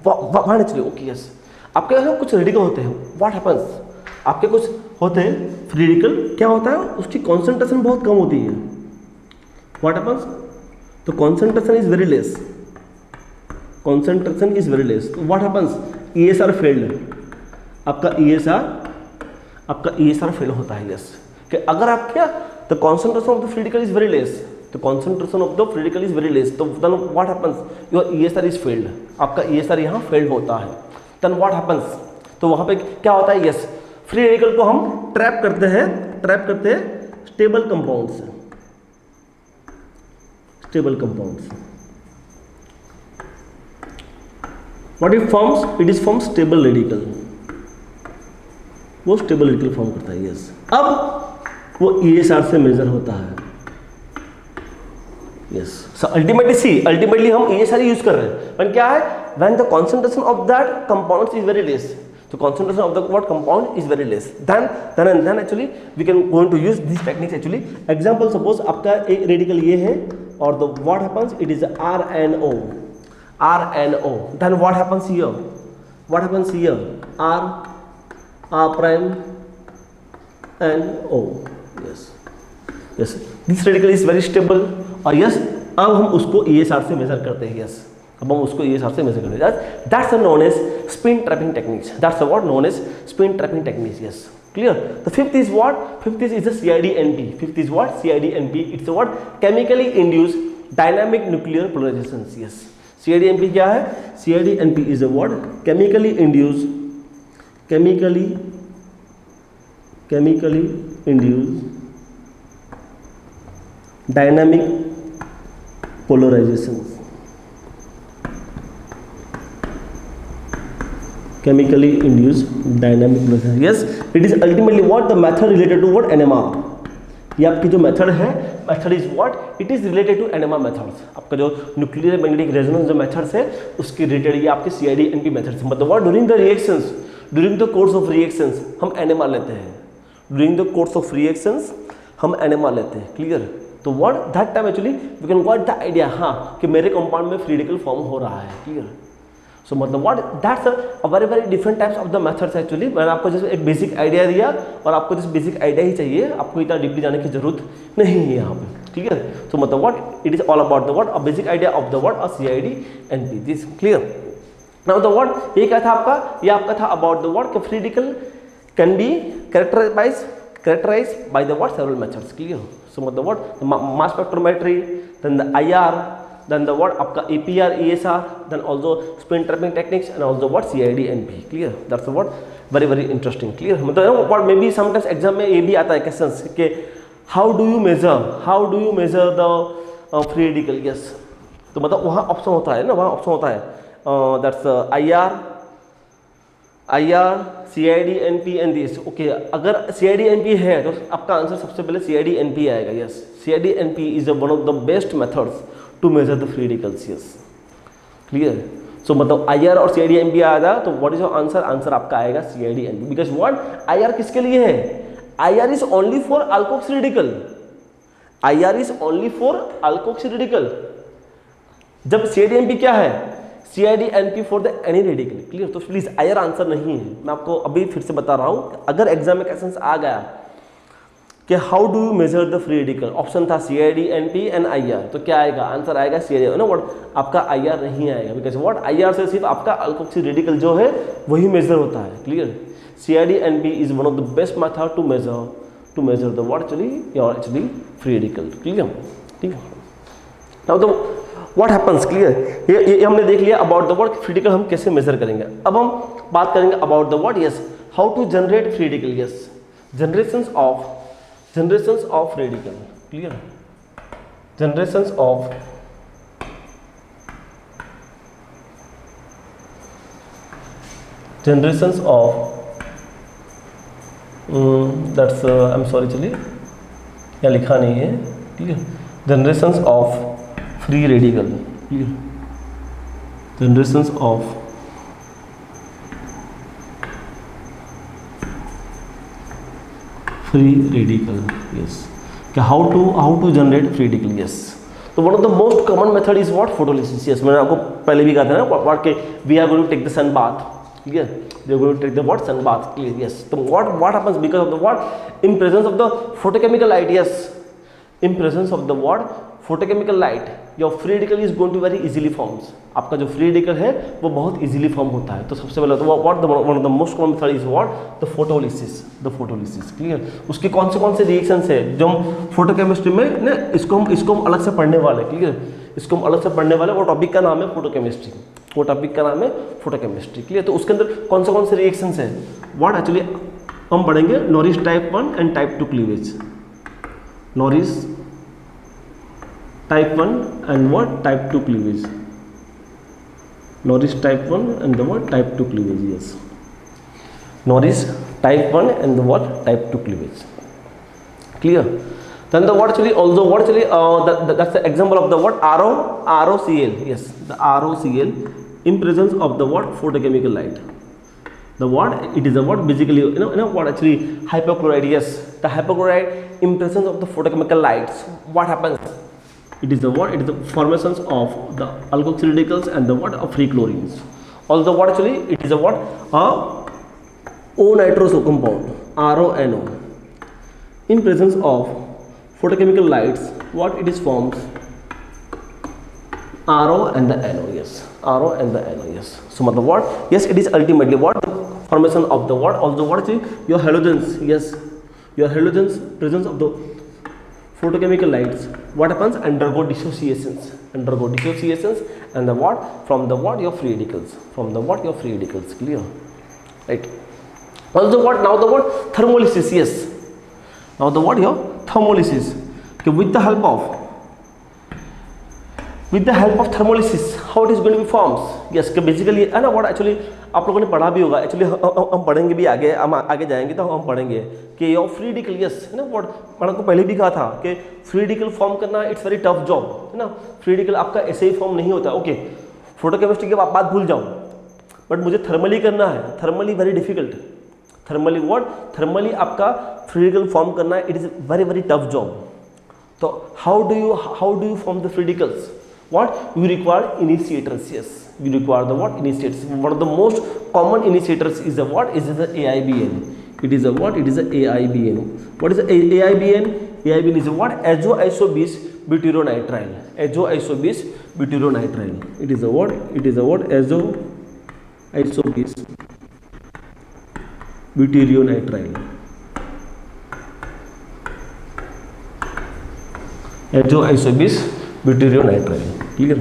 वहाँ चलिए. Okay, yes, आपके यहाँ कुछ रेडिकल होते हैं. What happens? आपके कुछ होते हैं फ्री रेडिकल. क्या होता है? उसकी कॉन्सेंट्रेशन बहुत कम होती है. What happens? तो कॉन्सेंट्रेशन इज वेरी लेस. तो व्हाट हैपेंस? ESR failed. आपका ESR फेल होता है. यस, कि अगर आप क्या? The concentration of the free radical is very less. The concentration of the free radical is very less. तो then what happens? Your ESR is failed. आपका ESR यहाँ failed होता है. Then what happens? तो वहाँ पे क्या होता है? Yes, free radical को हम ट्रैप करते हैं स्टेबल कंपाउंड से. What it forms? It is from stable radical. वो स्टेबल रेडिकल फॉर्म करता है. यस, अब वो ESR से मेजर होता है. यस, सो अल्टीमेटली हम ESR यूज कर रहे हैं, पर क्या है, when the concentration of that compound is very less, तो concentration of the what compound is very less, then actually we can going to use this techniques actually. Example suppose आपका एक radical ये है और the what happens, it is RNO, then what happens here, R prime and O. yes, this radical is very stable. और yes, अब हम उसको ESR से मेजर करते हैं. yes, अब हम उसको ESR से मेजर करते हैं. that's known as spin trapping techniques. That's the what known as spin trapping techniques. Yes, clear. The fifth is what? Fifth is the CID-NP. Fifth is what? CID-NP. It's a what? Chemically induced dynamic nuclear polarizations. Yes, CID-NP क्या है? CID-NP is a what? Chemically induced dynamic polarizations. Chemically induced dynamic polarization. Yes, it is ultimately what? The method related to what? NMR. ये आपकी जो method है, method is what? It is related to NMR methods. आपका जो nuclear magnetic resonance जो methods है उसके related ये आपके CID-NP मेथड्स. मतलब what? During the reactions, during the course of reactions हम NMR लेते हैं. During the course of reactions हम NMR लेते हैं. क्लियर? तो what that time actually we can got the idea, हाँ, कि मेरे कंपाउंड में फ्री रेडिकल फॉर्म हो रहा है. क्लियर? सो मतलब what that's a very different types of the methods. Actually मैंने आपको जैसे एक बेसिक आइडिया दिया और आपको जैसे बेसिक आइडिया ही चाहिए, आपको इतना डीपली जाने की जरूरत नहीं है यहाँ पे. क्लियर? सो मतलब what it is all about the what a basic idea of the what a CID-NP. This clear? Now the what ये क्या था आपका? ये आपका था about the what free radical can be characterized by the what? Several methods. Clear? So मतलब what? Mass spectrometry, then the IR, then the what? आपका APR, ESR, then also spin trapping techniques and also what? CID-NP. Clear? That's the what? Very interesting. Clear? मतलब what maybe sometimes exam में ये भी आता है questions कि how do you measure the free radical? Yes. तो मतलब वहाँ ऑप्शन होता है ना, वहाँ ऑप्शन होता है that's IR, CID-NP and this. Okay, अगर CID-NP है तो आपका आंसर सबसे पहले CID-NP आएगा. Yes, CID-NP is one of the best methods to measure the free radicals. Yes, clear? So मतलब IR और CID-NP आएगा तो what is your answer? Answer आपका आएगा CID-NP. Because what? IR किसके लिए है? IR is only for alkoxy radical. IR is only for alkoxy radical. जब CID-NP क्या है? CID-NP for the any radical. Clear? तो प्लीज IR आंसर नहीं है. मैं आपको अभी फिर से बता रहा हूं, अगर एग्जाम में क्वेश्चन आ गया कि how do you major the free radical, option था CID-NP एंड IR, तो क्या आएगा? आंसर आएगा CID. Know what? आपका IR नहीं आएगा. Because what? IR से सिर्फ आपका अल्कोक्सी रेडिकल जो है वही मेजर होता है. Clear? CID-NP is one of the best method to measure the what actually free radical. Clear? ठीक है. नाउ तो व्हाट हैपन्स? क्लियर? ये हमने देख लिया about the what free radical हम कैसे मेजर करेंगे. अब हम बात करेंगे about the what. Yes, how to generate free radical. Yes, generations of radical. Clear? Generations of that's I am sorry, चलिए यहाँ लिखा नहीं है. Clear? Generations of free radical. Generations of free radical. Yes, how to generate free radical. Yes, तो one of the most common method is what? Photolysis. Yes, मैंने आपको पहले भी कहा था ना व्हाट के we are going to take the sun bath. Clear? We are going to take the what? Sun bath. Clear? Yes, तो what happens because of the what? In presence of the photochemical light. Yes, in presence of the what? Photochemical light, your free radical is going to very easily forms. आपका जो free radical है वो बहुत easily form होता है. तो सबसे पहले तो what one of the most common method is what? The photolysis. Clear? उसके कौन से रिएक्शंस है जो हम फोटोकेमिस्ट्री में ना इसको हम अलग से पढ़ने वाले. क्लियर? इसको हम अलग से पढ़ने वाले. वो टॉपिक का नाम है फोटोकेमिस्ट्री. वो टॉपिक का नाम है फोटोकेमिस्ट्री. क्लियर? तो उसके अंदर कौन से रिएक्शंस है व्हाट एक्चुअली हम पढ़ेंगे? Norris type 1 and type 2 cleavage. Norris type 1 and what? Type 2 cleavage. Norris type 1 and the what? Type 2 cleavage. Yes, Norris type 1 and the what? Type 2 cleavage. Clear? Then the what actually also what actually that's the example of the what ROCl. Yes, the ROCl in presence of the what photochemical light. The what it is a what basically what actually hypochlorite. Yes, the hypochlorite in presence of the photochemical lights. What happens? It is the what? It is the formations of the alkoxy radicals and the what of free chlorines. Also what actually it is a what O nitroso compound RONO in presence of photochemical lights. What it is forms RO and the NO. Yes, RO and the NO. Yes. So matlab what? Yes, it is ultimately what formation of the what? Also what actually your halogens. Yes, your halogens presence of the photochemical lights. What happens? Undergo dissociations, and the what from the what your free radicals, clear, right? Also what now the what thermolysis. Yes, now the what your thermolysis. Okay, with the help of thermolysis, how it is going to be forms. Yes, basically है ना what actually आप लोगों ने पढ़ा भी होगा. Actually हम पढ़ेंगे भी आगे, हम आगे जाएंगे तो हम पढ़ेंगे कि योर फ्री रेडिकल. यस है ना what मैंने आपको पहले भी कहा था कि फ्री रेडिकल फॉर्म करना इट्स वेरी टफ जॉब है ना. फ्री रेडिकल आपका ऐसे ही फॉर्म नहीं होता. ओके, फोटोकेमिस्ट्री की बात भूल जाओ, बट मुझे थर्मली करना है. Thermally very difficult. थर्मली आपका फ्री रेडिकल फॉर्म करना है. It is very very tough job. तो how do you form the free radicals? What you require initiators. Yes, you require the what initiators. One of the most common initiators is the what? Is the AIBN. It is a what? It is a AIBN. What is the AIBN? AIBN is a what? Azoisobis butyronitrile. Azoisobis butyronitrile. It is a what? It is a what? Azoisobis butyronitrile. Azoisobis butyronitrile. Clear?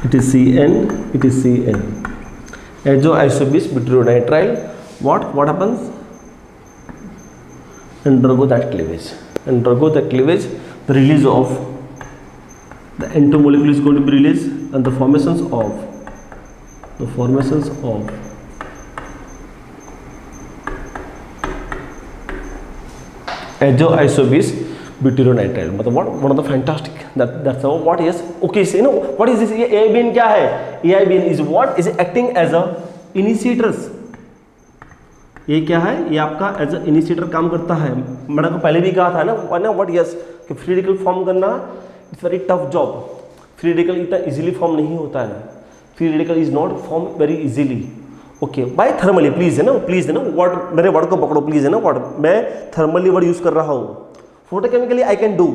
It is CN. Azoisobis butyronitrile. What happens? Undergo that cleavage. The release of the N2 molecule is going to be released, and the formations of azoisobis butyronitrile. मतलब what? One of the fantastic. That's how what is okay. So what is this? AIBN क्या है? AIBN is what? Is acting as a initiators. ये क्या है? ये आपका as अ initiator काम करता है. मैंने आपको पहले भी कहा था ना व्हाट. यस, कि फ्री रेडिकल फॉर्म करना it's very tough job. Free radical इतना इजीली फॉर्म नहीं होता है. Free radical is not form very easily. Okay, by thermally. Please है ना व्हाट, मेरे वर्ड को पकड़ो प्लीज है ना व्हाट. मैं थर्मली वर्ड यूज कर रहा हूँ. Photochemically I can do.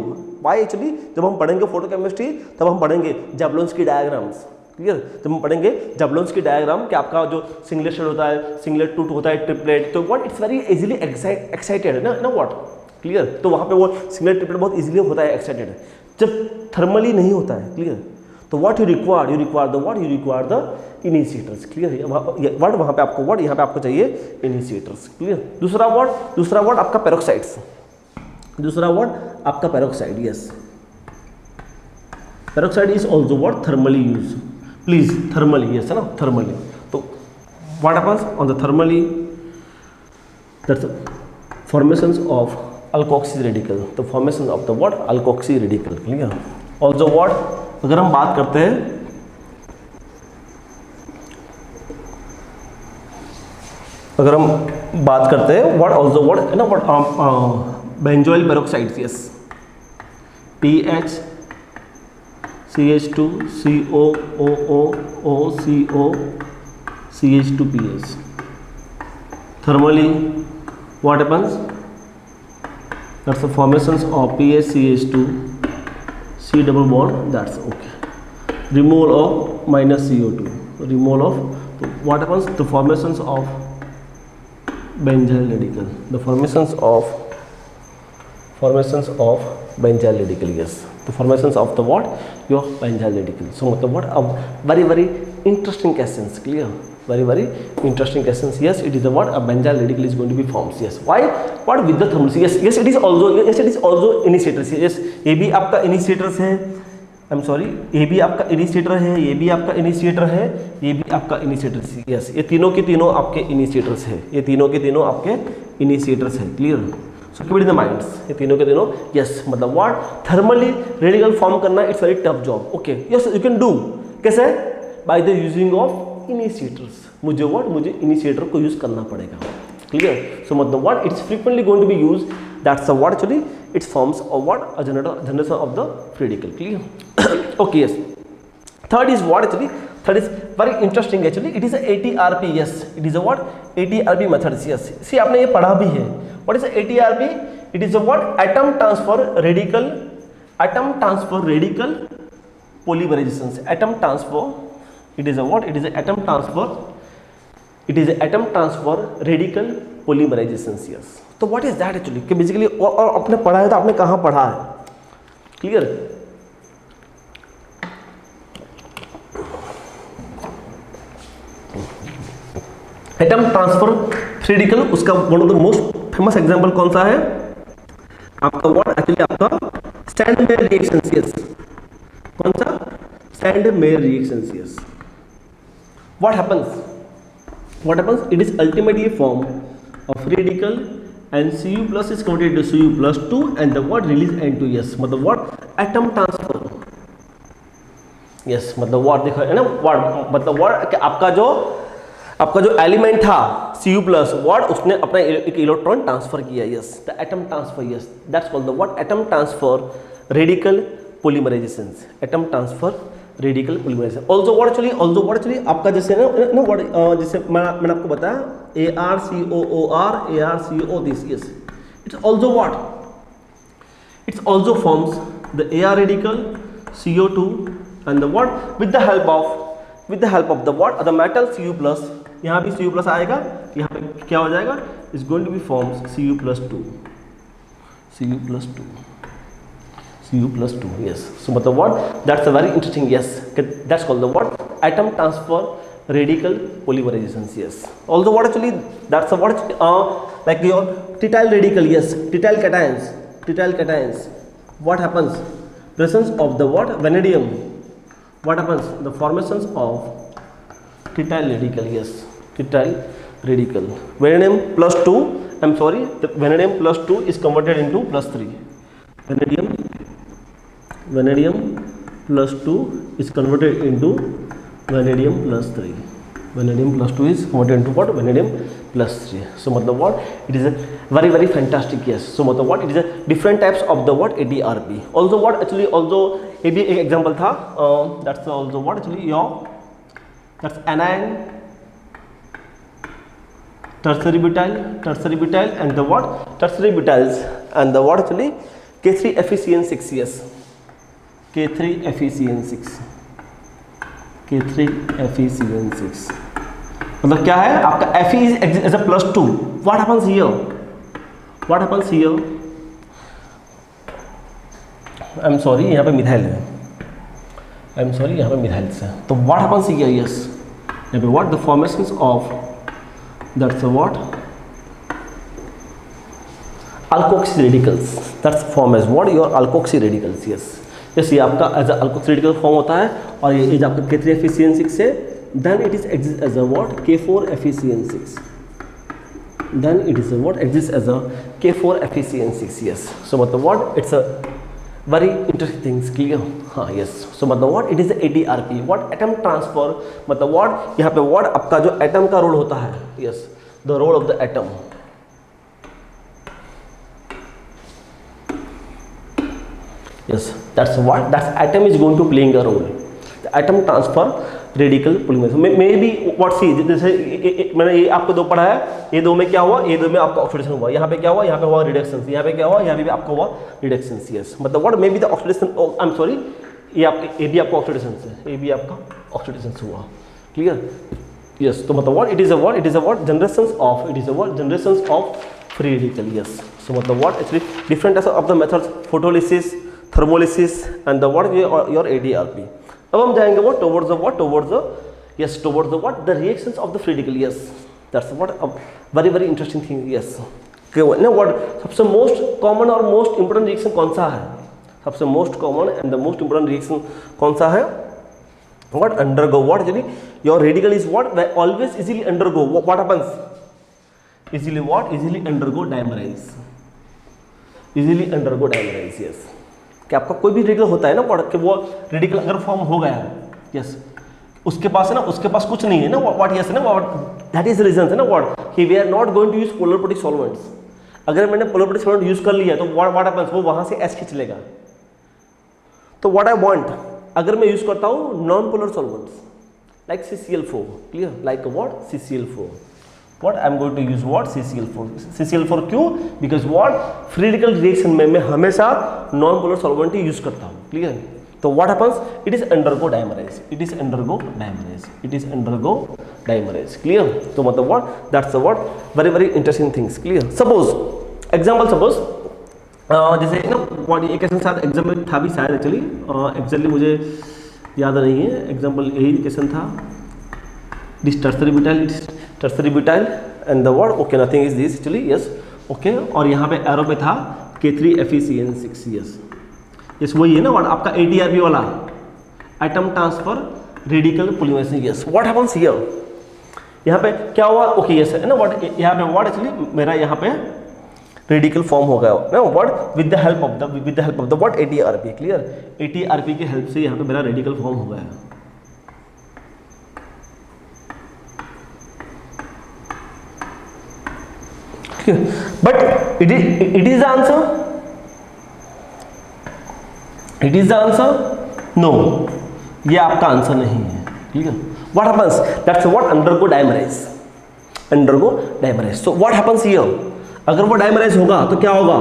Why actually जब हम पढ़ेंगे फोटोकेमिस्ट्री तब हम पढ़ेंगे जैवलॉन्स्की डायग्राम्स. क्लियर? जब हम पढ़ेंगे जैवलॉन्स्की डायग्राम कि आपका जो सिंगलेट शेड होता है, सिंगलेट टूट होता है, ट्रिपलेट, तो what it's very easily excited है ना व्हाट. क्लियर? तो वहाँ पे वो सिंगलेट ट्रिपलेट बहुत इजीली होता है एक्साइटेड. जब थर्मली नहीं होता है. क्लियर? तो what you require the initiators. Clear? Word वहाँ पे आपको वर्ड यहाँ पे आपको चाहिए इनिशिएटर्स. क्लियर? दूसरा वर्ड आपका peroxides. Yes, peroxide is also what thermally use. Please thermally. Yes है ना थर्मली. तो what happens on the thermally? That's formations of alkoxy radical. The formation of the what? Alkoxy radical. Clear? Also what? अगर हम बात करते हैं what also what है ना what benzoyl peroxides. Yes, PH CH2 COOO CH2PS. Thermally what happens? That's the formations of PHCH2 C double bond. That's okay. Removal of minus CO2. What happens? The formations of benzyl radical. The formations of formations of benzyl radical, yes, the formations of the what, your benzyl radical. So मतलब what, a very interesting questions, clear, very interesting questions. Yes, it is the what, a benzyl radical is going to be formed. Yes, why, what with the thermal, yes it is also initiators. Yes, ये भी आपका initiators है, आई am sorry, ये भी आपका initiator है, ये भी आपका इनिशिएटर है, ये भी आपका इनिशिएटर है। यस, ये तीनों के तीनों आपके इनिशिएटर्स है, ये तीनों के तीनों आपके इनिशिएटर्स है, clear. So keep it in the minds, ये तीनों के तीनों, यस, मतलब व्हाट, थर्मली रेडिकल फॉर्म करना it's very tough job. Okay, yes you can do, कैसे, by the using of initiators. मुझे व्हाट, मुझे इनिशिएटर को यूज करना पड़ेगा, क्लियर। सो मतलब what, it's frequently going to be use, that's what actually it's forms of what, a generation of the free radical, clear. Okay, yes, third is what actually, third is very interesting actually, it is a ATRP. Yes, it is a what, ATRP methods. Yes, see आपने ये पढ़ा भी है, what is a ATRP, it is a what, atom transfer radical polymerizations, atom transfer, it is a what, it is a atom transfer, it is a atom transfer radical polymerizations. Yes, तो what is that actually, कि basically और आपने पढ़ा है तो आपने कहाँ पढ़ा है, क्लियर। एटम ट्रांसफर रेडिकल, उसका one of the most famous example कौन सा है आपका, व्हाट एक्चुअली आपका स्टैंड-मेयर रिएक्शंस। यस, कौन सा, Sandmeyer reactions. Yes, what happens, it is ultimately form of radical and Cu plus is converted to Cu+2 and the what release N2। Yes, मतलब what, atom transfer. Yes, मतलब what देखो है ना, what मतलब what, आपका जो element था Cu plus, what उसने अपना एक इलेक्ट्रॉन ट्रांसफर किया। Yes, the atom transfer, yes, that's called the what, atom transfer radical polymerizations, atom transfer radical polymerization. Also what actually आपका जैसे ना व्हाट, जैसे मैंने आपको बताया ArCOOR ArCO this. Yes, it's also what, it's also forms the Ar radical CO2 and the what, with the help of the what, the metal Cu plus, यहाँ भी Cu plus आएगा, यहाँ पे क्या हो जाएगा, is going to be forms Cu+2, yes, so मतलब what, that's a very interesting, yes, that's called the what, atom transfer radical polymerizations. Yes, although what actually, that's a what, like your trityl radical. Yes, trityl cations, what happens, presence of the what, vanadium, what happens, the formations of trityl radical. Yes, trityl radical, vanadium plus 2, I'm sorry, the vanadium plus 2 is converted into plus 3, vanadium plus 2 is converted into vanadium plus 3, vanadium plus 2 is converted into what, vanadium plus 3. So मतलब what, it is a very fantastic. Yes, so मतलब what, it is a different types of the what, ATRP. Also what actually, also ये भी एक example था, that's also what actually your, that's anion, tertiary butyl and the what, tertiary butyls and the what actually K3FeCN6. Yes, K3FeCN6 मतलब क्या है आपका, Fe is as a +2. What happens here? I'm sorry, यहाँ पे methyl है, यहाँ पे methyl है, तो what happens here? Yes, यहाँ पे what, the formations of, that's a what, alkoxy radicals, that's form as what, your alkoxy radicals. Yes, ये आपका as a alkoxy radical form होता है, और ये आपका K3FeCN6 है, then it is exists as a what, K4FeCN6, then it is a what, exists as a K4FeCN6. Yes, so मतलब what, it's a very interesting things, clear। हाँ, yes, so मतलब what, it is a ATRP, what, atom transfer, मतलब what, यहाँ पे what आपका जो atom का role होता है। yes, the role of the atom, yes, that's what, that's atom is going to playing a role, the atom transfer radical polymerization में भी व्हाट, सी जैसे मैंने ये आपको दो पढ़ा है, ये दो में क्या हुआ, ये दो में आपका ऑक्सीडेशन हुआ, यहाँ पे क्या हुआ, यहाँ पे हुआ रिडक्शन, यहाँ पे क्या हुआ, यहाँ पे भी आपका हुआ रिडक्शन। यस, मतलब what, may be the oxidation, I am sorry, ये भी आपका ऑक्सीडेशन है, ये भी आपका ऑक्सीडेशन हुआ, क्लियर। यस, तो मतलब what, it is a what, generations of free radical, yes. So मतलब what actually different types of the methods, photolysis, thermolysis and the what your ADRP. अब हम जाएंगे what towards the yes, towards the what the reactions of the free radical, yes. That's what a very interesting thing, yes. ना what सबसे most common और most important reaction कौन सा है? सबसे most common and the most important reaction कौन सा है? What undergo what actually your radical is what always easily undergo what happens? Easily what? Easily undergo dimerize. Easily undergo dimerize, yes. कि आपका कोई भी रेडिकल होता है ना what कि वो रेडिकल अगर फॉर्म हो गया है, yes, उसके पास है ना, उसके पास कुछ नहीं है ना what yes है ना what that is the reason है ना what कि we are not going to use polar protic solvents. अगर मैंने polar protic solvent यूज कर लिया तो what happens वो वहां से H खींच लेगा. तो what I want अगर मैं यूज करता हूँ non polar solvents like CCl4, clear, like what CCl4. What I'm going to use what CCl4. CCl4 क्यों? Because what free radical reaction में मैं हमेशा नॉन पोलर सॉल्वेंट ही यूज करता हूँ, क्लियर. तो what happens? It is undergo dimerize. It is undergo dimerize. It is undergo dimerize. Clear? तो मतलब what? That's the what very interesting things. Clear? Suppose example suppose जैसे ना what ये question शायद exam में था भी शायद एक्चुअली एग्जैक्टली मुझे याद नहीं है. एग्जाम्पल यही क्वेश्चन था. This tertiary butyl and the what okay nothing is this actually yes okay और यहाँ पे एरो पे था K3FeCN6 yes वही है ना what आपका ATRP वाला atom transfer radical polymerization yes. What happens here? यहाँ पे क्या हुआ okay yes है ना what यहाँ पे what actually मेरा यहाँ पे रेडिकल फॉर्म हो गया ना what with the help of the what ATRP, clear. ATRP की हेल्प से यहाँ पे मेरा रेडिकल फॉर्म हो गया. But it is the answer. It is the answer. No, ये आपका आंसर नहीं है, ठीक है. What happens? That's what undergo dimerize. Undergo dimerize. So what happens here? अगर वो dimerize होगा तो क्या होगा?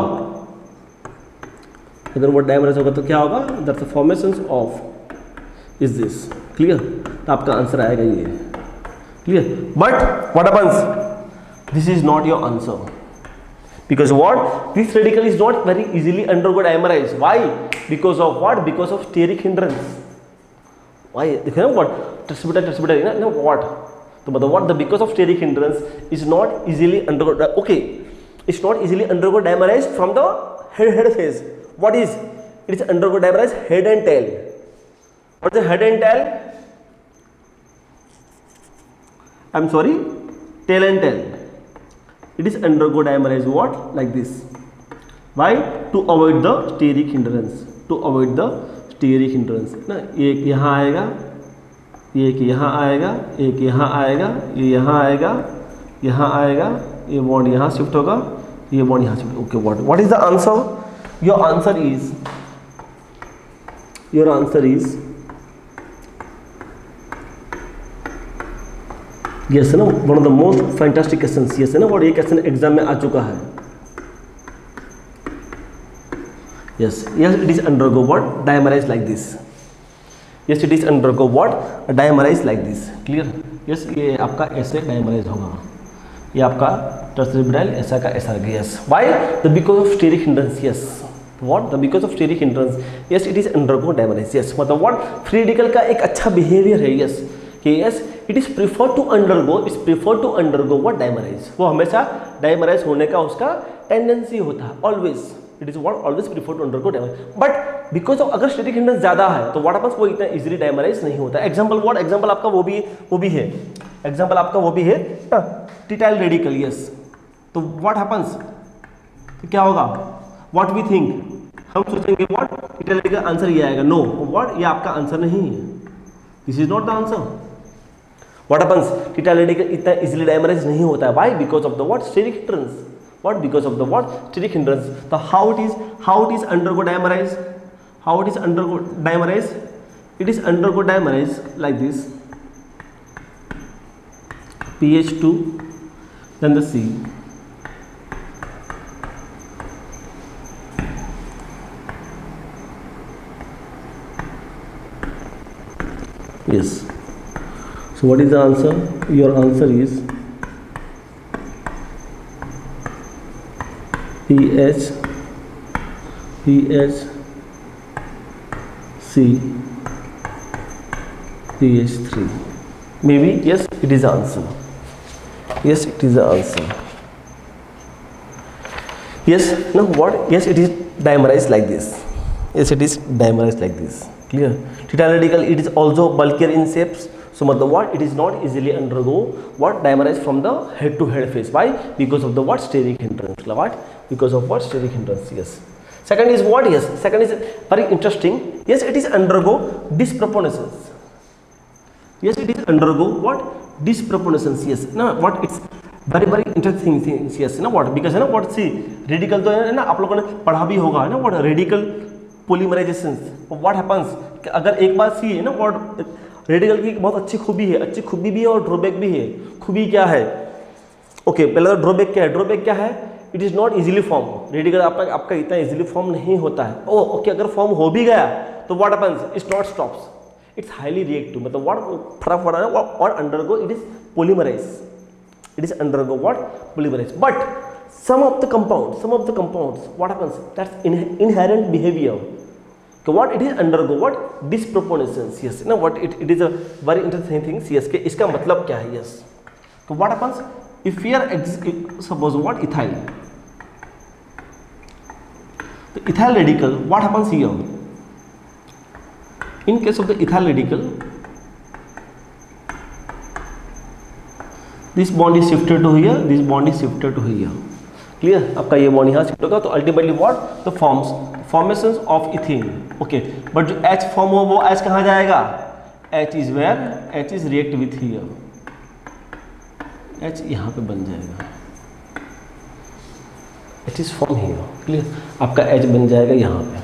अगर वो dimerize होगा तो क्या होगा? That's the formations of is this, clear. तो आपका आंसर आएगा ये, clear. But what happens? This is not your answer. Because what? This radical is not very easily undergo dimerize. Why? Because of what? Because of steric hindrance. Why? देखो ना what? Tertiary ना what? तो मतलब what? The because of steric hindrance is not easily undergo. Okay, it's not easily undergo dimerize from the head phase. What is? It is undergo dimerize head and tail. What is the head and tail? I'm sorry, tail and tail. It is undergo dimerize what? Like this. Why? To avoid the steric hindrance. To avoid the steric hindrance. ना एक यहाँ आएगा, एक यहाँ आएगा, एक यहाँ आएगा, ये यहाँ आएगा, यहाँ आएगा, ये बॉन्ड यहाँ शिफ्ट होगा, ये बॉन्ड यहाँ shift. Okay what is the answer? Your answer is yes है ना one of the most fantastic question yes है ना और ये क्वेश्चन एग्जाम में आ चुका है. yes it is undergo what dimerize like this. yes it is undergo what dimerize like this, clear. yes ये आपका ऐसे dimerize होगा, ये आपका tertiary butyl ऐसा का ऐसा. yes why? the because of steric hindrance. yes what? the because of steric hindrance yes it is undergo dimerize. yes मतलब what free radical का एक अच्छा बिहेवियर है. yes yes it is preferred to undergo what dimerize. वो हमेशा dimerize होने का उसका टेंडेंसी होता है always. it is what always preferred to undergo dimerize. but because of अगर steric hindrance ज़्यादा है तो what happens वो इतना easily dimerize नहीं होता. example what? example आपका वो भी है. example आपका वो भी है टिटाइल रेडिकल. yes तो what happens? तो क्या होगा? what we think? हम सोचेंगे what टिटाइल रेडिकल आंसर ये आएगा. no what ये आपका आंसर नहीं है. this is not the answer. What happens? Trityl radical इतना इजीली डायमराइज नहीं होता है. Why? Because of the what? Steric hindrance. What? Because of the what? Steric hindrance. So how it is undergo dimerize? How it is undergo dimerize? It is undergo dimerize like this. PH2, then the C. Yes. So what is the answer? Your answer is PH C PH3. Maybe yes, it is the answer. Yes, it is the answer. Yes, no, what? Yes, it is dimerized like this. Yes, it is dimerized like this. Clear? Theta radical, it is also bulkier in shapes. So matlab what? It is not easily undergo what? Dimerized from the head to head phase. Why? Because of the what? Steric hindrance. What? Because of what? Steric hindrance. Yes. Second is what? Yes. Second is very interesting. Yes, it is undergo disproportions. Yes, it is undergo what? Disproportions. Yes. Now what? It's very interesting things. Yes. ना what? Because है ना what? See, radical तो है ना आप लोगों ने पढ़ा भी होगा है ना what? Radical polymerizations. What happens? अगर एक बार सी है ना what? रेडिकल की बहुत अच्छी खूबी है, अच्छी खूबी भी है और ड्रॉबैक भी है। खूबी क्या है? ओके, पहले तो ड्रॉबैक क्या है? ड्रॉबैक क्या है? It is not easily form. Radical आपका इतना इजीली फॉर्म नहीं होता है। ओके, अगर फॉर्म हो भी गया तो what happens? It's not stops, it's highly reactive. मतलब व्हाट फटाफट और undergo it is polymerize, it is undergo what? Polymerize. But some of the compounds what happens? That's inherent behavior. So what it is undergo what? Disproportions. Yes, ना what it is a very interesting thing. Yes, के इसका मतलब क्या है? Yes. So what happens if we are suppose what? Ethyl. The ethyl radical, what happens here? In case of the ethyl radical, this bond is shifted to here, this bond is shifted to here. Clear? आपका ये bond यहाँ shift होगा तो ultimately what? The formations of ethene. Okay, but जो H form हो वो H कहाँ जाएगा? H is where? H is react with here, H यहाँ पे बन जाएगा, H is form here. Clear? आपका H बन जाएगा यहाँ पे.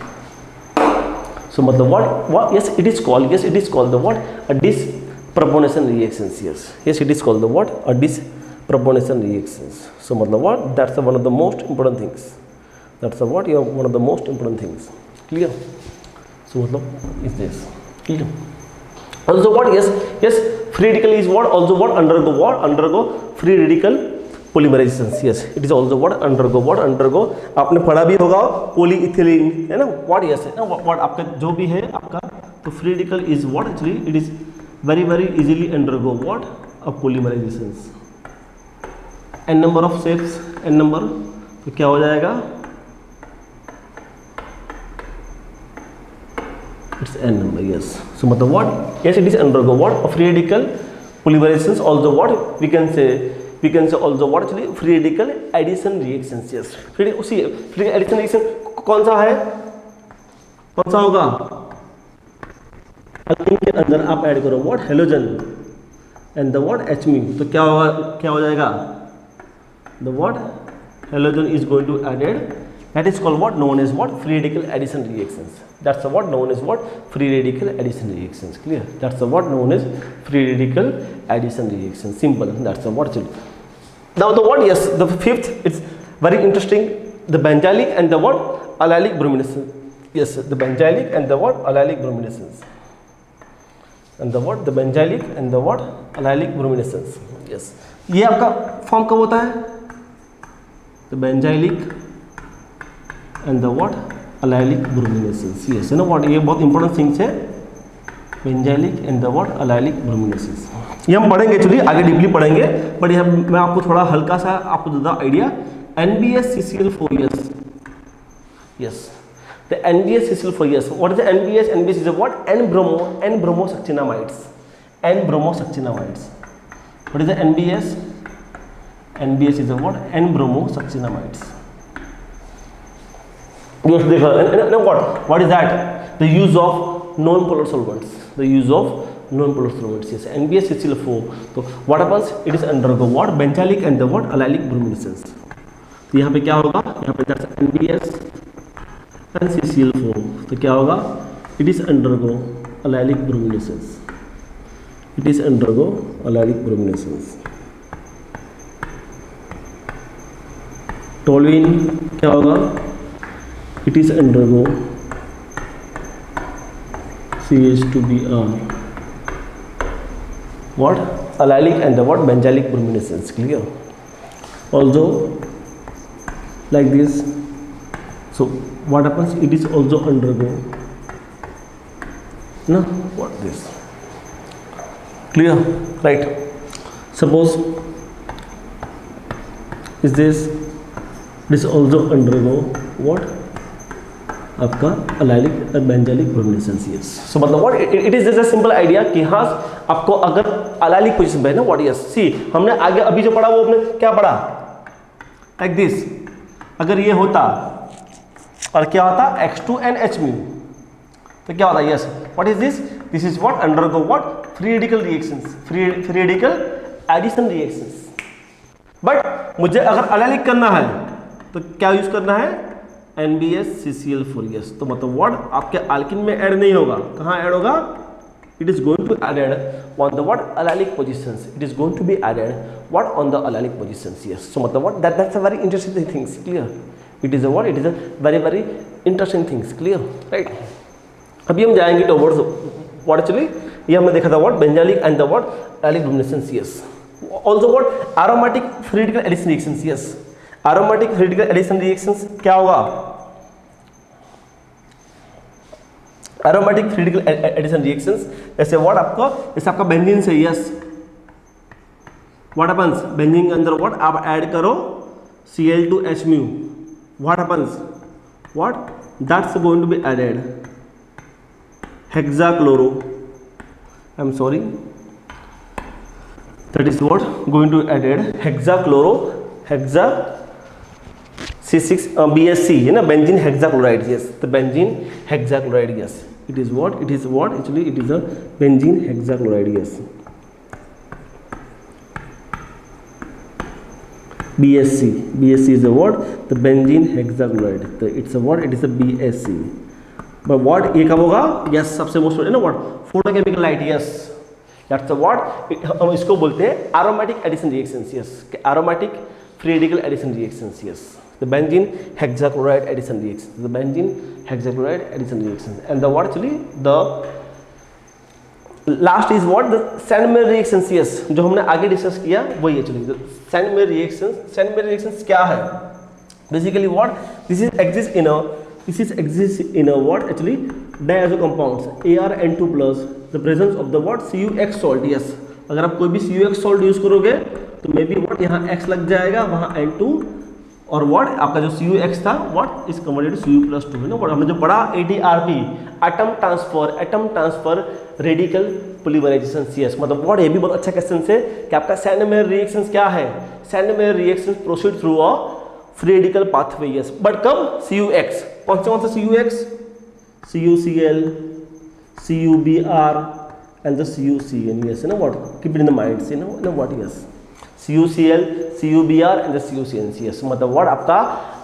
सो मतलब what? Yes it is called, yes it is called the what? A disproportional reactions. Yes it is called the what? A disproportional reactions. So matlab what? That's one of the most important things. That's one of the most important things. Clear? So matlab is this clear? Also what? Yes, free radical is what? Also what? Undergo free radical polymerizations. Yes, it is also what? Undergo आपने पढ़ा भी होगा polyethylene है ना? What? Yes है ना? What आपका जो भी है आपका तो free radical is what? Actually it is very easily undergo what? A polymerizations. n number of shapes, n number, तो क्या हो जाएगा? It's n number. Yes. So मतलब what? Yes, it is undergo what? A free radical polymerizations. Also what? We can say also what? Actually free radical addition reactions. Yes. उसी free addition reaction कौन सा है? कौन सा होगा? Alkyne के अंदर आप ऐड करो what? Halogen and the what? Hme. तो क्या होगा? क्या हो जाएगा? The what? Halogen is going to added. That is called what? Known as what? Free radical addition reactions. That's the what? Known as what? Free radical addition reactions. Clear? That's the what? Known as free radical addition reactions. Simple. That's the what? Now the what? Yes, the fifth. It's very interesting. The benzylic and the what? Allylic brominescence. Yes, the benzylic and the what? Allylic brominescence. And the what? The benzylic and the what? Allylic brominescence. Yes. ये आपका form कब होता है? The benzylic and the what? Allylic brominescence. Yes, you know what? ये बहुत important things है. Benzylic and the what? Allylic brominescence. ये हम पढ़ेंगे, चलिए आगे डीपली पढ़ेंगे, बट यहाँ मैं आपको थोड़ा हल्का सा आपको देता idea. NBS-CCl4. Yes. The NBS-CCl4. Yes. What is the NBS? NBS is a what? N-bromosuccinamides. N-bromosuccinamides. What is the NBS? NBS is a what? N-bromosuccinamides. Yes, देखो what is that? The use of non-polar solvents. The use of non-polar solvents. Yes, NBS-CCl4. तो what happens? It is undergo what? Benzylic and the what? Allylic brominescence. तो यहाँ पे क्या होगा? यहाँ पे that's NBS and CCl4. तो क्या होगा? It is undergo allylic brominescence. It is undergo allylic brominescence. Toluene क्या होगा? It is undergo CH2Br. What? Allylic and the what? Benzylic brominescence. Clear? Also like this. So what happens? It is also undergo. No, what this? Clear, right? Suppose is this also undergo what? आपका allylic और benzylic brominations. Yes. So मतलब what? It is just a simple idea कि हाँ आपको अगर allylic position पे ना what? Yes. See हमने आगे अभी जो पढ़ा वो हमने क्या पढ़ा? Like this. अगर ये होता और क्या होता X2NH mu तो क्या होता? Yes. What is this? This is what? Undergo what? Free radical reactions. Free radical addition reactions. But मुझे अगर allylic करना है तो क्या यूज करना है? NBS-CCl4. yes. तो मतलब what? आपके alkene में ऐड नहीं होगा. कहाँ ऐड होगा? It is going to added on the what? Allylic positions. It is going to be added what? On the allylic positions. Yes. So मतलब what? That's a very interesting things. Clear? It is a what? It is a very interesting things. Clear? Right? अभी हम जाएंगे towards what actually? ये हमने देखा था what? Benzylic and the what? Allylic brominations. Yes. Also what? Aromatic free radical addition reactions. Yes. Aromatic free radical addition reactions क्या होगा? Aromatic free radical addition reactions जैसे what आपको जैसे आपका बेंजीन से yes what happens बेंजीन के अंदर what आप ऐड करो Cl2H mu what happens what that's going to be added hexachloro I'm sorry that is what going to added hexachloro hexa C6 BSC है ना benzene hexachloride yes the benzene hexachloride yes it is what actually it is a benzene hexachloride yes BSC is a what the benzene hexachloride the it's a what it is a BSC but what ये कब होगा yes सबसे most है ना what photochemical light yes that's the what हम इसको बोलते हैं aromatic addition reactions yes aromatic free radical addition reactions yes the benzene hexachloride addition reactions the benzene hexachloride addition reactions and the what actually the last is what the Sandmeyer reactions yes जो हमने आगे discuss किया वही actually the Sandmeyer reactions क्या है basically what this is exists in a what actually diazo compounds ArN2 plus the presence of the what CuX salt yes अगर आप कोई भी CuX salt यूज करोगे तो मे बी what यहाँ X लग जाएगा वहाँ N2 और व्हाट आपका जो CuX था what is converted to Cu+2 है ना व्हाट हमने जो पढ़ा ATRP atom transfer radical polymerization CS मतलब व्हाट ये भी बहुत अच्छा क्वेश्चन है कि आपका सैंडमेयर रिएक्शंस क्या है Sandmeyer reactions proceed through a free radical pathway yes but कब CuX कौन सा CuX CuCl CuBr and the CuCN yes you know what keep it in the mind you know what yes CuCl, CuBr and the CuCN yes मतलब what आपका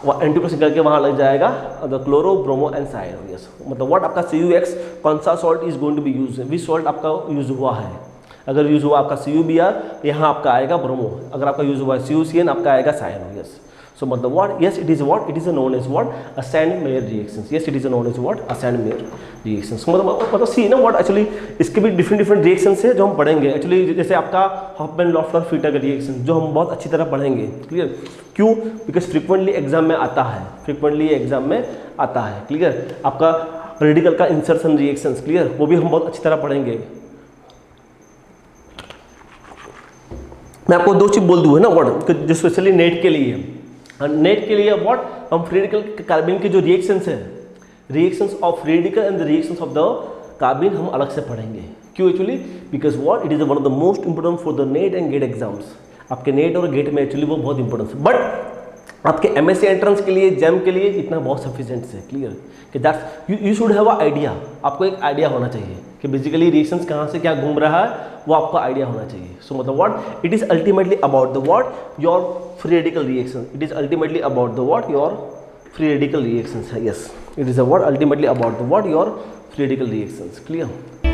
N2 plus करके वहाँ लग जाएगा the chloro, bromo and cyano yes मतलब what आपका CuX कौन सा salt is going to be used which salt आपका यूज हुआ है अगर यूज हुआ आपका CuBr यहाँ आपका आएगा ब्रोमो अगर आपका यूज हुआ है CuCN आपका आएगा cyano yes so मतलब what yes it is known as what a Sandmeyer reactions yes it is known as what a Sandmeyer reactions मतलब सी ना what actually इसके भी डिफरेंट रिएक्शंस है जो हम पढ़ेंगे एक्चुअली जैसे आपका हॉफमैन लॉफलर फीटर का रिएक्शन जो हम बहुत अच्छी तरह पढ़ेंगे क्लियर क्यों बिकॉज फ्रिक्वेंटली एग्जाम में आता है क्लियर आपका रेडिकल का इंसर्शन रिएक्शंस क्लियर वो भी हम बहुत अच्छी तरह पढ़ेंगे मैं आपको दो चीज बोल दूँ है ना व्हाट जो स्पेशली नेट के लिए व्हाट हम फ्री रेडिकल कार्बन के जो रिएक्शंस है reactions of free radical and the reactions of the carbon हम अलग से पढ़ेंगे क्यों actually because what it is one of the most important for the NET and GATE exams आपके नेट और गेट में एक्चुअली वो बहुत इंपॉर्टेंट है बट आपके एमएससी एंट्रेंस के लिए जैम के लिए इतना बहुत सफिशिएंट है क्लियर कि that's you should have a idea आपको एक आइडिया होना चाहिए कि बेसिकली रिएक्शंस कहाँ से क्या घूम रहा है वो आपको आइडिया होना चाहिए सो मतलब what it is ultimately about the what your free radical reaction it is ultimately about the what your free radical reactions है yes it is a what ultimately about the what your free radical reactions clear